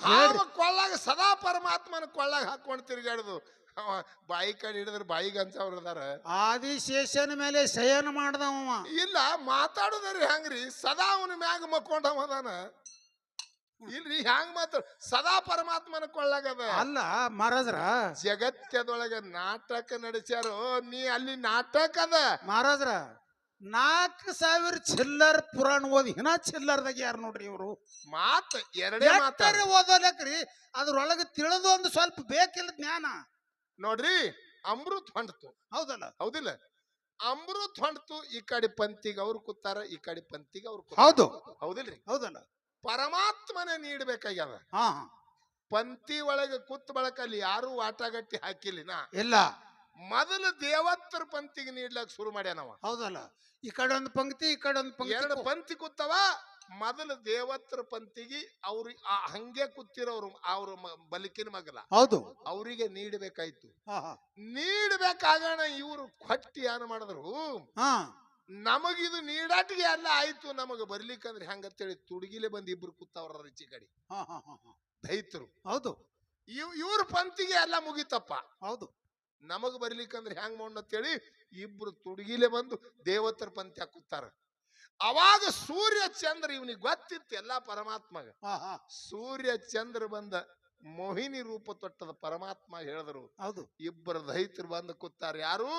ಹಾವ ಕೊಳ್ಳಾಗ ಸದಾ ಪರಮಾತ್ಮನ ಕೊಳ್ಳಾಗ ಹಾಕೊಂಡು ತಿರುಗಾಡುದು. ಅವ ಬಾಯಿ ಕಡೆ ಹಿಡಿದ್ರ ಬಾಯಿಗೆ ಅನ್ಸವ್ರದಾರ. ಆದಿಶೇಷನ ಮೇಲೆ ಶಯನ ಮಾಡ್ದವ. ಇಲ್ಲ, ಮಾತಾಡುದ್ರಿ ಹೆಂಗ್ರಿ? ಸದಾ ಅವನ ಮ್ಯಾಗ ಮಕ್ಕೊಂಡವ ಅದಾನ. ಇಲ್ರಿ, ಹ್ಯಾಂಗ ಮಾತಾಡ? ಸದಾ ಪರಮಾತ್ಮನ ಕೊಳ್ಳಾಗದ. ಅಲ್ಲ ಮಹಾರಾಜ್ರ, ಜಗತ್ತದೊಳಗ ನಾಟಕ ನಡೆಸ್ಯಾರೋ. ನೀ ಅಲ್ಲಿ ನಾಟಕ ಅದ ಮಹಾರಾಜ್ರ. 4,000 ಚಿಲ್ಲರ್ ಪುರಾಣ ಓದಿ ಹಿನ ಚಿಲ್ಲರ್ದಾಗ ಯಾರು ನೋಡ್ರಿ ಇವರು. ಮಾತ ಎರಡೇ ಮಾತಾಡ್ರಿ ಓದೋಲಕ್ರಿ. ಅದ್ರೊಳಗೆ ತಿಳಿದು ಒಂದು ಸ್ವಲ್ಪ ಬೇಕಿಲ್ಲ ಜ್ಞಾನ. ನೋಡ್ರಿ, ಅಮೃತ್ ಹೊಂಡ್ತು. ಹೌದಲ್ಲ? ಹೌದಿಲ್ಲ? ಅಮೃತ್ ಹೊಂಡ್ತು. ಈ ಕಡೆ ಪಂತಿಗೆ ಅವ್ರು ಕೂತಾರ, ಈ ಕಡೆ ಪಂತಿಗೆ ಅವ್ರು. ಹೌದು. ಹೌದಿಲ್ರಿ? ಹೌದಲ್ಲ? ಪರಮಾತ್ಮನೇ ನೀಡಬೇಕಾಗ್ಯಾವ. ಪಂಕ್ತಿ ಒಳಗೆ ಕೂತ್ ಬಳಕ ಅಲ್ಲಿ ಯಾರು ವಾಟಾಗಟ್ಟಿ ಹಾಕಿಲ್ಲಿನ ಇಲ್ಲ. ಮೊದಲು ದೇವತ್ತರ ಪಂಕ್ತಿಗೆ ನೀಡ್ಲಕ್ ಶುರು ಮಾಡ್ಯಾನವ. ಹೌದಲ್ಲ, ಈ ಕಡೆ ಒಂದು ಪಂಕ್ತಿ ಈ ಕಡೆ ಒಂದು ಎರಡು ಪಂಕ್ತಿ. ಪಂಕ್ತಿ ಕೂತವ. ಮೊದಲು ದೇವತ್ತರ ಪಂಕ್ತಿಗೆ ಅವ್ರಿಗೆ ಹಂಗೆ ಕೂತಿರೋರು ಅವ್ರ ಬಲಿಕಿನ ಮಗಲ ಹೌದು, ಅವರಿಗೆ ನೀಡಬೇಕಾಯ್ತು. ಹಾ ಹಾ ನೀಡಬೇಕಾಗೋಣ ಇವರು ಕೊಟ್ಟಿ ಏನ್ ಮಾಡಿದ್ರು, ಹಾ ನಮಗಿದು ನೀಡಾಟಿಗೆ ಎಲ್ಲ ಆಯ್ತು, ನಮಗ ಬರ್ಲಿಕ್ಕಂದ್ರೆ ಹೆಂಗಂತೇಳಿ ತುಡುಗಿಲೆ ಬಂದ್ ಇಬ್ರು ಕೂತವ್ರ ರಿಚಿ ಕಡೆ ಹಾ ಹಾ ಹಾ ಹಾ. ದೈತರು. ಹೌದು ಇವ್ರ ಪಂಕ್ತಿಗೆ ಎಲ್ಲ ಮುಗಿತಪ್ಪ, ಹೌದು. ನಮಗ್ ಬರ್ಲಿಕ್ಕಂದ್ರೆ ಹೆಂಗ್ ಮಾಡೋಣ ಅಂತೇಳಿ ಇಬ್ರು ತುಡುಗಿಲೆ ಬಂದು ದೇವತರ ಪಂಕ್ತಿ ಹಾಕುತ್ತಾರ. ಅವಾಗ ಸೂರ್ಯ ಚಂದ್ರ ಇವನಿಗೆ ಗೊತ್ತಿತ್ತು ಎಲ್ಲ ಪರಮಾತ್ಮಗ. ಹಾ ಹಾ ಸೂರ್ಯ ಚಂದ್ರ ಬಂದ ಮೋಹಿನಿ ರೂಪ ತೊಟ್ಟದ ಪರಮಾತ್ಮ ಹೇಳಿದ್ರು. ಹೌದು. ಇಬ್ಬರು ದೈತರು ಬಂದು ಕೂತಾರ. ಯಾರು?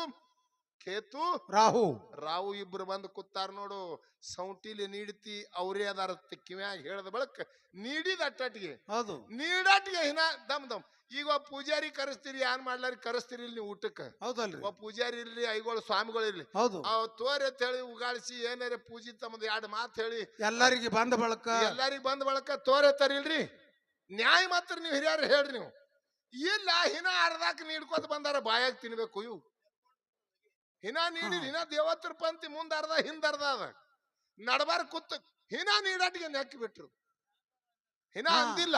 ಕೇತು ರಾಹು ರಾವು ಇಬ್ರು ಬಂದು ಕೂತಾರ ನೋಡು. ಸೌಂಟಿಲಿ ನೀಡ್ತಿ ಅವ್ರೇ ಅದಾರ ಕಿವ್ಯಾಗ ಹೇಳ್ದ ಬಳಕ ನೀಡಿದ ಅಟ್ಟಟಿಗೆ. ಹೌದು. ನೀಡಾಟಿಗೆ ಹಿನ ದಮ್ ದಮ್. ಈಗ ಒಬ್ಬ ಪೂಜಾರಿ ಕರೆಸ್ತೀರಿ, ಏನ್ ಮಾಡ್ಲಾರಿ ಕರೆಸ್ತೀರಿ ಇಲ್ಲಿ ನೀವು ಊಟಕ್ಕೆ. ಹೌದಲ್ರಿ. ಒಬ್ಬ ಪೂಜಾರಿ ಇರ್ಲಿ, ಐಗಳು ಸ್ವಾಮಿಗಳು ಇರ್ಲಿ, ಹೌದು. ತೋರಿ ಅಂತ ಹೇಳಿ ಉಗಾಳಿಸಿ ಏನಾರ ಪೂಜಿ ತಮ್ಮದು ಎರಡು ಮಾತು ಹೇಳಿ ಎಲ್ಲರಿಗೆ ಬಂದ ಬಳಕ ಎಲ್ಲಾರಿಗ ಬಂದ ಬಳಕ ತೋರೆ ತರಿಲ್ರಿ. ನ್ಯಾಯ ಮಾತ್ರ ನೀವು ಹಿರಿಯರು ಹೇಳ್ರಿ. ನೀವು ಇಲ್ಲ ಹಿನ ಅರ್ಧಾಕ್ ನೀಡ್ಕೋತ ಬಂದಾರ, ಬಾಯಾಗ ತಿನ್ಬೇಕು ಇವು. ಹಿನ ನೀಡಿದ ಹಿನ ದೇವತ್ರ ಪಂಕ್ತಿ ಮುಂದ ಅರ್ಧ ಹಿಂದ ಅರ್ಧ ಅದ. ನಡಬಾರ ಕೂತ್ ಹಿನ ನೀಡಾಟಿಗೆ ನೆಕ್ಕಿ ಬಿಟ್ರು. ಹಿನ ಅಂದಿಲ್ಲ.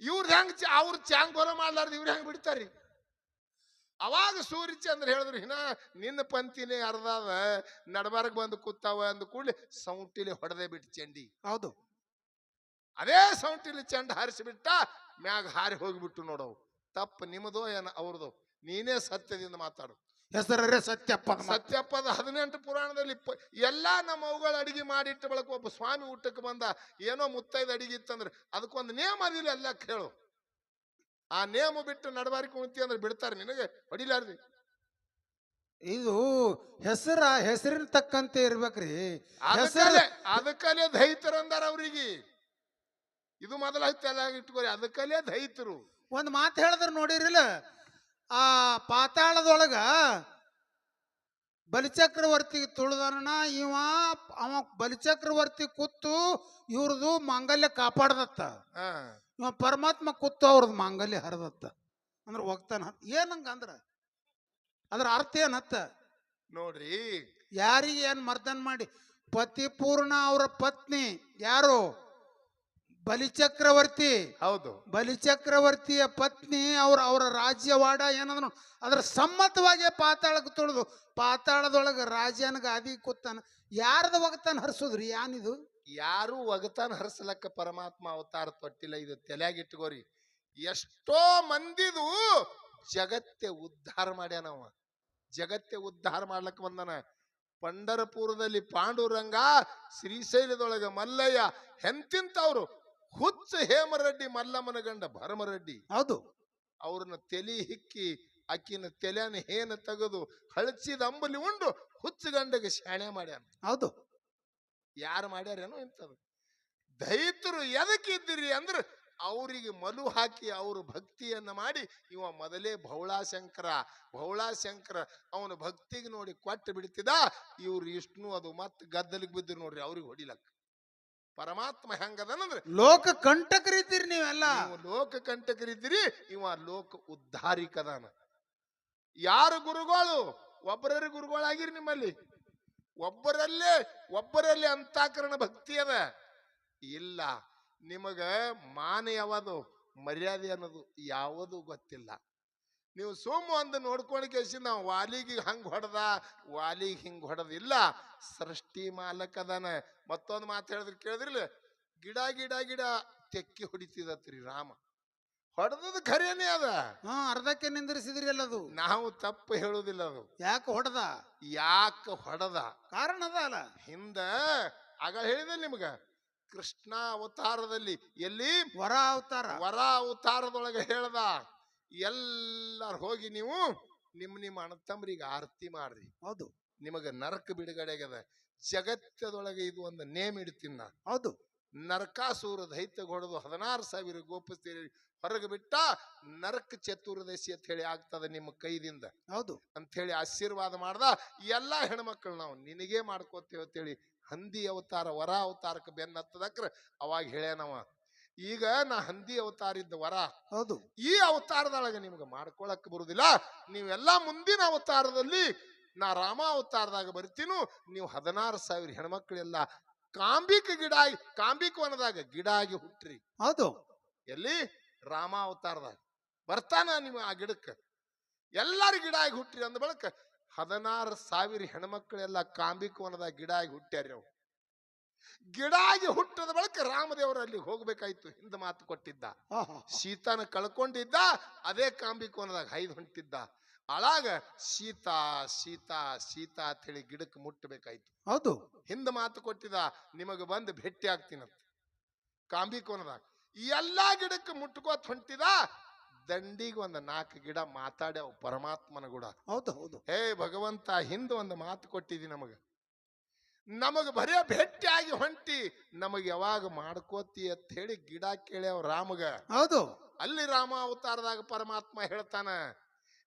ಇವ್ರ ಹೆಂಗ್ ಅವ್ರ ಚಾಂಗ್ ಬರೋ ಮಾಡ್ಲಾರ್ದ ಇವ್ರ ಹೆಂಗ್ ಬಿಡ್ತಾರಿ. ಅವಾಗ ಸೂರ್ಯಚಂದ್ರ ಹೇಳಿದ್ರು, ಹಿನ ನಿನ್ನ ಪಂಕ್ತಿನೇ ಅರ್ಧ ಅದ, ನಡಬಾರಕ್ ಬಂದು ಕೂತಾವ ಅಂದ ಕೂಡಲೇ ಸೌಂಟಿಲಿ ಹೊಡೆದೇ ಬಿಟ್ಟು ಚಂಡಿ. ಹೌದು. ಅದೇ ಸೌಂಟಿಲಿ ಚಂಡ ಹಾರಿಸಿಬಿಟ್ಟ, ಮ್ಯಾಗ ಹಾರಿ ಹೋಗಿಬಿಟ್ಟು ನೋಡವು. ತಪ್ಪು ನಿಮ್ಮದೋ ಏನ ಅವ್ರದೋ, ನೀನೇ ಸತ್ಯದಿಂದ ಮಾತಾಡು. ಹೆಸರೇ ಸತ್ಯಪ್ಪ. ಸತ್ಯಪ್ಪದ 18 ಪುರಾಣದಲ್ಲಿ ಎಲ್ಲಾ ನಮ್ಮ ಅವುಗಳ ಅಡಿಗೆ ಮಾಡಿಟ್ಟ ಬಳಕ ಒಬ್ಬ ಸ್ವಾಮಿ ಊಟಕ್ಕೆ ಬಂದ, ಏನೋ ಮುತ್ತೈದ ಅಡಿಗೆ ಇತ್ತಂದ್ರೆ ಅದಕ್ಕೊಂದು ನೇಮ ಅದಿಲ್ಲ, ಎಲ್ಲ ಕೇಳು. ಆ ನೇಮ ಬಿಟ್ಟು ನಡಬಾರಿಕೆ ಉಣ್ತಿ ಅಂದ್ರೆ ಬಿಡ್ತಾರೆ ನಿನಗೆ, ಹೊಡಿಲಾರ್ದಿ. ಇದು ಹೆಸರಿನ ತಕ್ಕಂತೆ ಇರ್ಬೇಕ್ರಿ. ಅದಕ್ಕಲ್ಲೇ ದೈತರಂದಾರ ಅವ್ರಿಗೆ. ಇದು ಮೊದಲ ಇಟ್ಕೋರಿ, ಅದಕ್ಕಲ್ಲೇ ದೈತರು. ಒಂದ್ ಮಾತು ಹೇಳಿದ್ರು ನೋಡಿರಿಲ್ಲ, ಆ ಪಾತಾಳದೊಳಗ ಬಲಿಚಕ್ರವರ್ತಿಗೆ ತುಳಿದನ ಇವ. ಅವ ಬಲಿಚಕ್ರವರ್ತಿ ಕೂತು ಇವ್ರದು ಮಾಂಗಲ್ಯ ಕಾಪಾಡದತ್ತ. ಇವ ಪರಮಾತ್ಮ ಕೂತು ಅವ್ರದ್ದು ಮಾಂಗಲ್ಯ ಹರದತ್ತ. ಅಂದ್ರ ಹೋಗ್ತಾನ ಏನಂಗ ಅಂದ್ರ ಅದ್ರ ಅರ್ಥ ಏನತ್ತ ನೋಡ್ರಿ. ಯಾರಿಗೆ ಏನ್ ಮರ್ದನ್ ಮಾಡಿ ಪತಿಪೂರ್ಣ ಅವರ ಪತ್ನಿ ಯಾರು? ಬಲಿಚಕ್ರವರ್ತಿ. ಹೌದು. ಬಲಿಚಕ್ರವರ್ತಿಯ ಪತ್ನಿ ಅವರ ರಾಜ್ಯವಾಡ ಏನಂದ್ರು ಅದ್ರ ಸಮ್ಮತವಾಗಿ ಪಾತಾಳಕ್ಕೆ ತುಳಿದು ಪಾತಾಳದೊಳಗ ರಾಜನಗ ಆದಿ ಕೂತಾನ. ಯಾರ್ದ ಒಗತಾನ ಹರಿಸೋದ್ರಿ? ಯಾನಿದು? ಯಾರು ಒಗತಾನ ಹರಿಸಲಕ್ಕ ಪರಮಾತ್ಮ ಅವತಾರ ತೊಟ್ಟಿಲ್ಲ. ಇದು ತಲೆಯಾಗಿಟ್ಕೋರಿ. ಎಷ್ಟೋ ಮಂದಿದು ಜಗತ್ತೆ ಉದ್ಧಾರ ಮಾಡ್ಯಾನವ. ಜಗತ್ತೆ ಉದ್ಧಾರ ಮಾಡ್ಲಕ್ಕ ಬಂದನ. ಪಂಡರಪುರದಲ್ಲಿ ಪಾಂಡುರಂಗ, ಶ್ರೀಶೈಲದೊಳಗ ಮಲ್ಲಯ್ಯ, ಹೆಂತಿಂತವ್ರು ಹುಚ್ಚ ಹೇಮರೆಡ್ಡಿ ಮಲ್ಲಮ್ಮನ ಗಂಡ ಭರಮರೆಡ್ಡಿ. ಹೌದು. ಅವ್ರನ್ನ ತಲಿ ಹಿಕ್ಕಿ ಅಕ್ಕಿನ ತಲೆನ ಹೇನ ತೆಗೆದು ಹಳಚಿದ ಅಂಬಲಿ ಉಂಡು ಹುಚ್ಚ ಗಂಡಗೆ ಶಾಣೆ ಮಾಡ್ಯಾನ. ಹೌದು. ಯಾರು ಮಾಡ್ಯಾರೇನೋ ಇಂಥದ್ದು. ದೈತರು ಎದಕ್ಕಿದ್ದೀರಿ ಅಂದ್ರೆ ಅವರಿಗೆ ಮಲು ಹಾಕಿ ಅವರು ಭಕ್ತಿಯನ್ನ ಮಾಡಿ, ಇವ ಮೊದಲೇ ಭೌಳಾಶಂಕರ ಅವನ ಭಕ್ತಿಗೆ ನೋಡಿ ಕೊಟ್ಟು ಬಿಡ್ತಿದ್ದ. ಇವ್ರು ಇಷ್ಟ್ನು ಅದು ಮತ್ತೆ ಗದ್ದಲಿಗೆ ಬಿದ್ದರು ನೋಡ್ರಿ, ಅವ್ರಿಗೆ ಹೊಡಿಲಕ್ಕ. ಪರಮಾತ್ಮ ಹೆಂಗದನಂದ್ರೆ ಲೋಕ ಕಂಟಕರಿದ್ದೀರಿ ನೀವೆಲ್ಲ. ಲೋಕ ಕಂಟಕರಿದ್ದೀರಿ, ಇವ ಲೋಕ ಉದ್ಧಾರಿಕದಾನ. ಯಾರು ಗುರುಗಳು? ಒಬ್ಬರೇ ಗುರುಗಳಾಗಿರಿ ನಿಮ್ಮಲ್ಲಿ. ಒಬ್ಬರಲ್ಲೇ ಅಂತಾಕರಣ ಭಕ್ತಿ ಅದ ಇಲ್ಲ. ನಿಮಗ ಮಾನ ಯಾವುದು, ಮರ್ಯಾದೆ ಅನ್ನೋದು ಯಾವುದು ಗೊತ್ತಿಲ್ಲ. ನೀವು ಸೋಮು ಅಂದ ನೋಡ್ಕೊಂಡು ಕೇಸಿ ನಾವು ವಾಲಿಗೆ ಹಂಗ ಹೊಡೆದ, ವಾಲಿಗೆ ಹಿಂಗ ಹೊಡೆದಿಲ್ಲ. ಸೃಷ್ಟಿ ಮಾಲಕದಾನ. ಮತ್ತೊಂದು ಮಾತು ಹೇಳಿದ್ರೆ ಕೇಳಿದ್ರಿಲ್ಲ, ಗಿಡ ತೆಕ್ಕಿ ಹೊಡಿತಿದತ್ರಿ ರಾಮ. ಹೊಡೆದದು ಖರೇನೆ ಅದ. ಅರ್ಧಕ್ಕೆ ನಿಂದಿರಿಸಿದ್ರಿ ಅಲ್ಲದು. ನಾವು ತಪ್ಪು ಹೇಳುದಿಲ್ಲ. ಅದು ಯಾಕೆ ಹೊಡೆದ ಕಾರಣ ಅದ ಅಲ್ಲ. ಹಿಂದ ಆಗ ಹೇಳಿದೆ ನಿಮ್ಗ, ಕೃಷ್ಣ ಅವತಾರದಲ್ಲಿ ಎಲ್ಲಿ ವರ ಅವತಾರದೊಳಗೆ ಹೇಳ್ದ, ಎಲ್ಲಾರು ಹೋಗಿ ನೀವು ನಿಮ್ಮ ಅಣ್ಣತಮ್ಮರಿಗೆ ಆರತಿ ಮಾಡ್ರಿ. ಹೌದು. ನಿಮಗ ನರಕ ಬಿಡುಗಡೆಗದ. ಜಗತ್ತದೊಳಗೆ ಇದು ಒಂದು ನೇಮ್ ಇಡ್ತೀನಿ ನಾ. ಹೌದು. ನರಕಾಸುರ ದೈತ್ಯ ಹೊಡೆದು 16,000 ಗೋಪಸ್ತ್ರೀ ಹೊರಗೆ ಬಿಟ್ಟ. ನರಕ ಚತುರ್ದಶಿ ಅಂತ ಹೇಳಿ ಆಗ್ತದ ನಿಮ್ಮ ಕೈದಿಂದ. ಹೌದು ಅಂತ ಹೇಳಿ ಆಶೀರ್ವಾದ ಮಾಡ್ದ. ಎಲ್ಲಾ ಹೆಣ್ಮಕ್ಳು ನಾವು ನಿನಗೇ ಮಾಡ್ಕೋತೇವೆ ಅಂತೇಳಿ ಹಂದಿ ಅವತಾರ ವರ ಅವತಾರಕ್ಕೆ ಬೆನ್ನ ಹತ್ತದಕ್ರ ಅವಾಗ ಹೇಳ್ಯಾನವ, ಈಗ ನಾ ಹಂದಿ ಅವತಾರ ಇದ್ದ ವರ ಹೌದು ಈ ಅವತಾರದೊಳಗೆ ನಿಮ್ಗೆ ಮಾಡ್ಕೊಳಕ್ ಬರುದಿಲ್ಲ. ನೀವೆಲ್ಲಾ ಮುಂದಿನ ಅವತಾರದಲ್ಲಿ ನಾ ರಾಮ ಅವತಾರದಾಗ ಬರ್ತೀನು. ನೀವು 16,000 ಹೆಣ್ಮಕ್ಳೆಲ್ಲ ಕಾಂಬಿಕ್ ವನದಾಗ ಗಿಡ ಆಗಿ ಹುಟ್ಟ್ರಿ. ಹೌದು ಎಲ್ಲಿ ರಾಮ ಅವತಾರದಾಗ ಬರ್ತಾನ ನಿಮ್ಮ ಆ ಗಿಡಕ್ಕೆ ಎಲ್ಲಾರು ಗಿಡ ಆಗಿ ಹುಟ್ಟ್ರಿ ಅಂದ ಬಳಕ 16,000 ಹೆಣ್ಮಕ್ಳೆಲ್ಲ ಕಾಂಬಿಕ್ ವನದಾಗ ಗಿಡ ಆಗಿ ಹುಟ್ಟ್ಯಾರ. ಅವು ಗಿಡ ಆಗಿ ಹುಟ್ಟದ ಬಳಕ ರಾಮದೇವರು ಅಲ್ಲಿಗೆ ಹೋಗ್ಬೇಕಾಯ್ತು. ಹಿಂದ ಮಾತು ಕೊಟ್ಟಿದ್ದ. ಸೀತಾನ ಕಳ್ಕೊಂಡಿದ್ದ, ಅದೇ ಕಾಂಬಿಕ್ ವನದಾಗ ಹೈದು ಹೊಂಟಿದ್ದ. ಅಳಾಗ ಸೀತಾ ಸೀತಾ ಸೀತಾ ಅಂತ ಹೇಳಿ ಗಿಡಕ್ಕೆ ಮುಟ್ಟಬೇಕಾಯ್ತು. ಹೌದು ಹಿಂದ ಮಾತು ಕೊಟ್ಟಿದ್ದ, ನಿಮಗೆ ಬಂದು ಭೇಟಿ ಆಗ್ತೀನಂತ ಕಾಂಬಿಕ್ ವನದಾಗ. ಎಲ್ಲಾ ಗಿಡಕ್ಕೆ ಮುಟ್ಕೋತ ಹೊಂಟಿದ. ದಂಡಿಗೆ ಒಂದು 4 ಗಿಡ ಮಾತಾಡ್ಯಾವ ಪರಮಾತ್ಮನ ಕೂಡ. ಹೌದು ಹೌದು ಹೇ ಭಗವಂತ, ಹಿಂದ ಒಂದು ಮಾತು ಕೊಟ್ಟಿದಿ ನಮಗ ಬರೇ ಭೇಟಿಯಾಗಿ ಹೊಂಟಿ ನಮಗ್ ಯಾವಾಗ ಮಾಡ್ಕೋತಿ ಅಂತ ಹೇಳಿ ಗಿಡ ಕೇಳ್ಯಾವ ರಾಮಗ. ಹೌದು ಅಲ್ಲಿ ರಾಮ ಅವತಾರದಾಗ ಪರಮಾತ್ಮ ಹೇಳ್ತಾನ,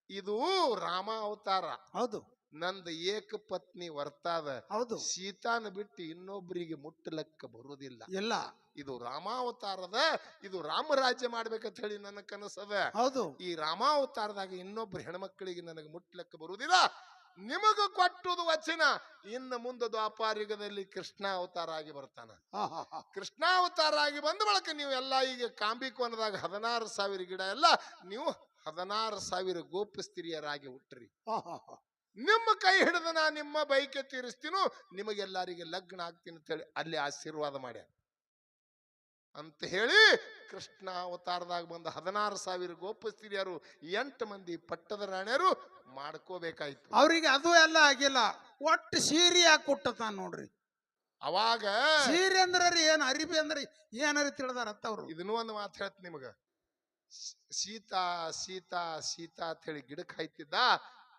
ಇದು ರಾಮ ಅವತಾರ. ಹೌದು ನಂದು ಏಕ ಪತ್ನಿ ವರ್ತಾದ. ಹೌದು ಸೀತಾನ ಬಿಟ್ಟು ಇನ್ನೊಬ್ಬರಿಗೆ ಮುಟ್ಟಲಕ್ಕ ಬರುವುದಿಲ್ಲ. ಇಲ್ಲ, ಇದು ರಾಮಾವತಾರದ, ಇದು ರಾಮರಾಜ್ಯ ಮಾಡ್ಬೇಕಂತ ಹೇಳಿ ನನ್ನ ಕನಸದ. ಹೌದು ಈ ರಾಮಾವತಾರದಾಗ ಇನ್ನೊಬ್ರು ಹೆಣ್ಮಕ್ಳಿಗೆ ನನಗೆ ಮುಟ್ಲಕ್ಕ ಬರುವುದಿಲ್ಲ. ನಿಮಗ ಕೊಟ್ಟುದು ವಚನ, ಇನ್ನು ಮುಂದೆ ದ್ವಾಪಾರಯುಗದಲ್ಲಿ ಕೃಷ್ಣ ಅವತಾರ ಆಗಿ ಬರ್ತಾನ. ಕೃಷ್ಣ ಅವತಾರ ಆಗಿ ಬಂದ ಬಳಕ ನೀವು ಎಲ್ಲ ಈಗ ಕಾಂಬಿಕ್ ವನದಾಗ 16,000 ಗಿಡ ಎಲ್ಲ ನೀವು 16,000 ಗೋಪ ಸ್ತ್ರೀಯರಾಗಿ ಹುಟ್ಟ್ರಿ. ನಿಮ್ಮ ಕೈ ಹಿಡಿದ ನಾ ನಿಮ್ಮ ಬೈಕೆ ತೀರಿಸ್ತೀನು, ನಿಮಗೆಲ್ಲರಿಗೆ ಲಗ್ನ ಆಗ್ತೀನಿ ಅಂತ ಹೇಳಿ ಅಲ್ಲಿ ಆಶೀರ್ವಾದ ಮಾಡ್ಯ ಅಂತ ಹೇಳಿ ಕೃಷ್ಣ ಅವತಾರದಾಗ ಬಂದ 16,000 ಗೋಪ ಸ್ತ್ರೀಯರು 8 ಮಂದಿ ಪಟ್ಟದ ರಾಣ್ಯರು ಮಾಡ್ಕೋಬೇಕಾಯ್ತು. ಅವ್ರಿಗೆ ಅದು ಎಲ್ಲ ಆಗಿಲ್ಲ, ಒಟ್ಟು ಸೀರೆ ಯಾಕೆ ಕೊಟ್ಟತಾನ ನೋಡ್ರಿ. ಅವಾಗ ಸೀರೆ ಅಂದ್ರೆ ಏನ್, ಅರಿಬಿ ಅಂದ್ರೆ ಏನರಿ ತಿಳಿದಾರಂತ ಅವ್ರು. ಇದನ್ನೂ ಒಂದು ಮಾತು ಹೇಳ್ತ ನಿಮಗ. ಸೀತಾ ಸೀತಾ ಸೀತಾ ಅಂತ ಹೇಳಿ ಗಿಡಕ್ಕೆ ಹಾಯ್ತಿದ್ದ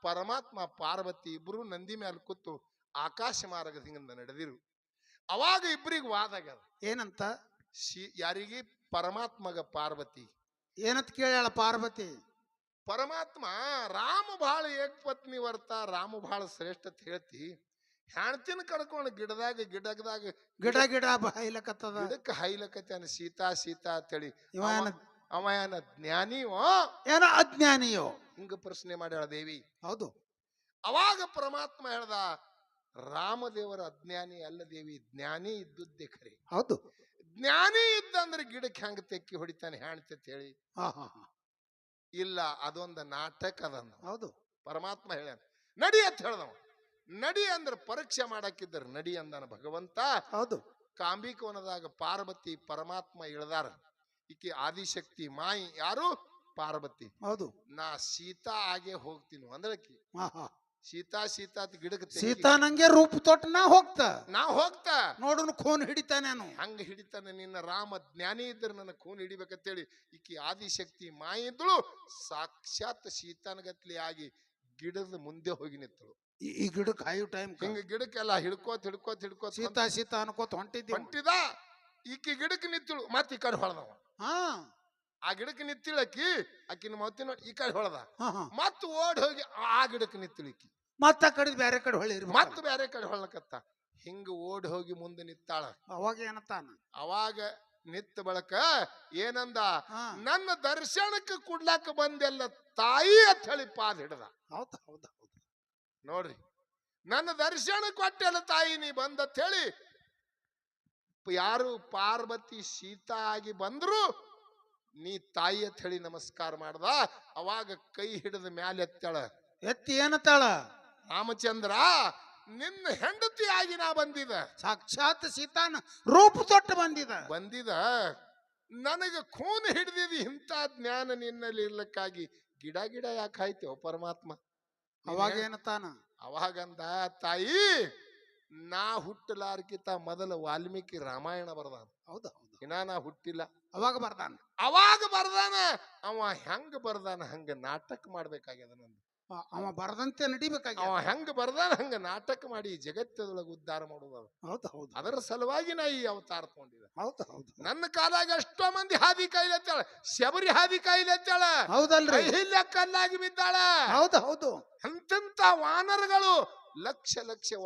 ಪರಮಾತ್ಮ ಪಾರ್ವತಿ ಇಬ್ರು ನಂದಿ ಮೇಲೆ ಕೂತು ಆಕಾಶ ಮಾರ್ಗದಿಂದ ನಡೆದಿರು. ಅವಾಗ ಇಬ್ಬರಿಗೆ ವಾದ ಆಗ್ಯದ. ಏನಂತ? ಯಾರಿಗೆ? ಪರಮಾತ್ಮಗ ಪಾರ್ವತಿ. ಏನಂತ ಕೇಳ್ಯಾಳ ಪಾರ್ವತಿ? ಪರಮಾತ್ಮ ರಾಮ ಬಹಳ ಏಕಪತ್ನಿ ವರ್ತ, ರಾಮ ಬಹಳ ಶ್ರೇಷ್ಠ ಅಂತ ಹೇಳ್ತಿ, ಹೆಣ್ತಿನ ಕಡ್ಕೊಂಡು ಗಿಡದಾಗ ಗಿಡ ಹೈಲಕತ್ತದ, ಗಿಡಕ್ಕೆ ಹೈಲಕತ್ತಾನ ಸೀತಾ ಸೀತಾ ಅಂತೇಳಿ. ಅವ ಏನ ಜ್ಞಾನಿಯೋ ಏನೋ ಅಜ್ಞಾನಿಯೋ? ಹಿಂಗ ಪ್ರಶ್ನೆ ಮಾಡ್ಯಾಳ ದೇವಿ. ಹೌದು. ಅವಾಗ ಪರಮಾತ್ಮ ಹೇಳ್ದ, ರಾಮದೇವರ ಅಜ್ಞಾನಿ ಅಲ್ಲ ದೇವಿ, ಜ್ಞಾನಿ ಇದ್ದುದ್ದೇ ಖರೆ. ಹೌದು. ಜ್ಞಾನಿ ಇದ್ದಂದ್ರೆ ಗಿಡಕ್ಕೆ ಹೆಂಗ ತೆಕ್ಕಿ ಹೊಡಿತಾನೆ ಹೆಣ್ತೈತಿ ಹೇಳಿ? ಇಲ್ಲ, ಅದೊಂದು ನಾಟಕ ಅದಂದ. ಹೌದು. ಪರಮಾತ್ಮ ಹೇಳ್ಯಾನ ನಡಿ ಅಂತ ಹೇಳ್ದವ. ನಡಿ ಅಂದ್ರೆ ಪರೀಕ್ಷೆ ಮಾಡಾಕಿದ್ದರು, ನಡಿ ಅಂದಾನ ಭಗವಂತ. ಹೌದು. ಕಾಂಬಿಕೋನದಾಗ ಪಾರ್ವತಿ ಪರಮಾತ್ಮ ಇಳ್ದಾರ. ಈಕೆ ಆದಿಶಕ್ತಿ ಮಾಯಿ ಯಾರು? ಪಾರ್ವತಿ. ಹೌದು. ನಾ ಸೀತಾ ಆಗೇ ಹೋಗ್ತೀನಿ ಅಂದಳಕಿ. ಸೀತಾ ಸೀತಾ ಗಿಡಕ್ಕೆ ಸೀತಾ ನಂಗೆ ರೂಪ ತೊಟ್ಟು ನಾ ಹೋಗ್ತಾ ನೋಡೋನು ಖೂನ್ ಹಿಡಿತಾನೇನು? ಹಂಗ ಹಿಡಿತಾನೆ. ನಿನ್ನ ರಾಮ ಜ್ಞಾನಿ ಇದ್ರೆ ನನ್ನ ಖೂನ್ ಹಿಡಿಬೇಕಂತೇಳಿ ಈಕಿ ಆದಿಶಕ್ತಿ ಮಾಯಿ ಇದ್ದಳು. ಸಾಕ್ಷಾತ್ ಸೀತಾನಗತ್ಲಿ ಆಗಿ ಗಿಡದ ಮುಂದೆ ಹೋಗಿ ನಿಂತಳು. ಈ ಗಿಡಕ್ಕೆ ಹಾಯು ಟೈಮ್ ಹಿಂಗ ಗಿಡಕ್ಕೆಲ್ಲ ಹಿಡ್ಕೋತ ಸೀತಾ ಸೀತಾ ಅನ್ಕೋತ ಹೊಂಟಿದ. ಈಕಿ ಗಿಡಕ್ಕೆ ನಿಂತಳು, ಮತ್ ಈ ಕಡೆ ಹೊಳದವ. ಆ ಗಿಡಕ್ಕೆ ನಿಂತಿಳಕಿ, ಆಕಿನ ಮತ್ತಿ ನೋಡಿ ಈ ಕಡೆ ಹೊಳದ, ಮತ್ ಓಡಿ ಹೋಗಿ ಆ ಗಿಡಕ್ಕೆ ನಿಂತಿಳಿಕಿ, ಮತ್ತ ಕಡೆ ಬೇರೆ ಕಡೆ ಹೊಳಿ, ಮತ್ ಬೇರೆ ಕಡೆ ಹೊಳಕತ್ತ. ಹಿಂಗ ಓಡಿ ಹೋಗಿ ಮುಂದೆ ನಿಂತಾಳ. ಅವಾಗ ಏನತ್ತಾನ? ಅವಾಗ ನಿತ್ತ ಬಳಕ ಏನಂದ, ನನ್ನ ದರ್ಶನಕ್ಕೆ ಕುಡ್ಲಾಕ ಬಂದೆಲ್ಲ ತಾಯಿ ಅಂತ ಹೇಳಿ ಪಾದ ಹಿಡದ. ಹೌದ ಹೌದ ಹೌದು ನೋಡ್ರಿ, ನನ್ನ ದರ್ಶನ ಕೊಟ್ಟೆಲ್ಲ ತಾಯಿ ನೀ ಬಂದತ್ ಹೇಳಿ ಯಾರು ಪಾರ್ವತಿ ಸೀತಾ ಆಗಿ ಬಂದ್ರು ನೀ ತಾಯಿ ಅಂತ ಹೇಳಿ ನಮಸ್ಕಾರ ಮಾಡ್ದ. ಅವಾಗ ಕೈ ಹಿಡಿದ ಮ್ಯಾಲೆ ಎತ್ತಿ ಏನತ್ತಾಳ? ರಾಮಚಂದ್ರ, ನಿನ್ನ ಹೆಂಡತಿ ಆಗಿ ನಾ ಬಂದಿದ, ಸಾಕ್ಷಾತ್ ಸೀತಾನ ರೂಪ ತೊಟ್ಟು ಬಂದಿದ. ನನಗೆ ಖೂನ್ ಹಿಡಿದಿದಿ, ಇಂಥ ಜ್ಞಾನ ನಿನ್ನಲ್ಲಿ ಇರ್ಲಕ್ಕಾಗಿ ಗಿಡ ಯಾಕೆ ಆಯ್ತೇವ ಪರಮಾತ್ಮ? ಅವಾಗ ಏನತ್ತಾನ? ಅವಾಗಂದ, ತಾಯಿ ನಾ ಹುಟ್ಟಲಾರ್ಕಿತ ಮೊದಲ ವಾಲ್ಮೀಕಿ ರಾಮಾಯಣ ಬರ್ದಾನ. ಹೌದಾ? ಇನ್ನ ನಾ ಹುಟ್ಟಿಲ್ಲ. ಅವಾಗ ಬರ್ದಾನ. ಅವ ಹೆಂಗ ಬರ್ದಾನ ಹಂಗ ನಾಟಕ ಮಾಡ್ಬೇಕಾಗ್ಯದ. ನಂದು ಅವ ಬರದಂತೆ ನಡಿಬೇಕಾಗ್ಯ. ಅವ ಹೆಂಗ ಬರ್ದಾನ ಹಂಗ ನಾಟಕ ಮಾಡಿ ಜಗತ್ತದೊಳಗೆ ಉದ್ಧಾರ ಮಾಡುವುದು. ಹೌದು. ಅದರ ಸಲುವಾಗಿ ನಾ ಈ ಅವತಾರ ತಗೊಂಡಿದ್ದೆ. ಹೌದು. ನನ್ನ ಕಾಲಾಗ ಎಷ್ಟೋ ಮಂದಿ ಹಾದಿ ಕಾಯಿಲೆ ಹತ್ತಾಳ, ಶಬರಿ ಹಾದಿ ಕಾಯಿಲೆ ಹತ್ತಾಳ, ಹೌದಲ್ರಿ, ಹಿಲ್ಲ ಕಲ್ಲಾಗಿ ಬಿದ್ದಾಳ. ಹೌದು. ಅಂತಂತ ವಾನರಗಳು, ಲಕ್ಷ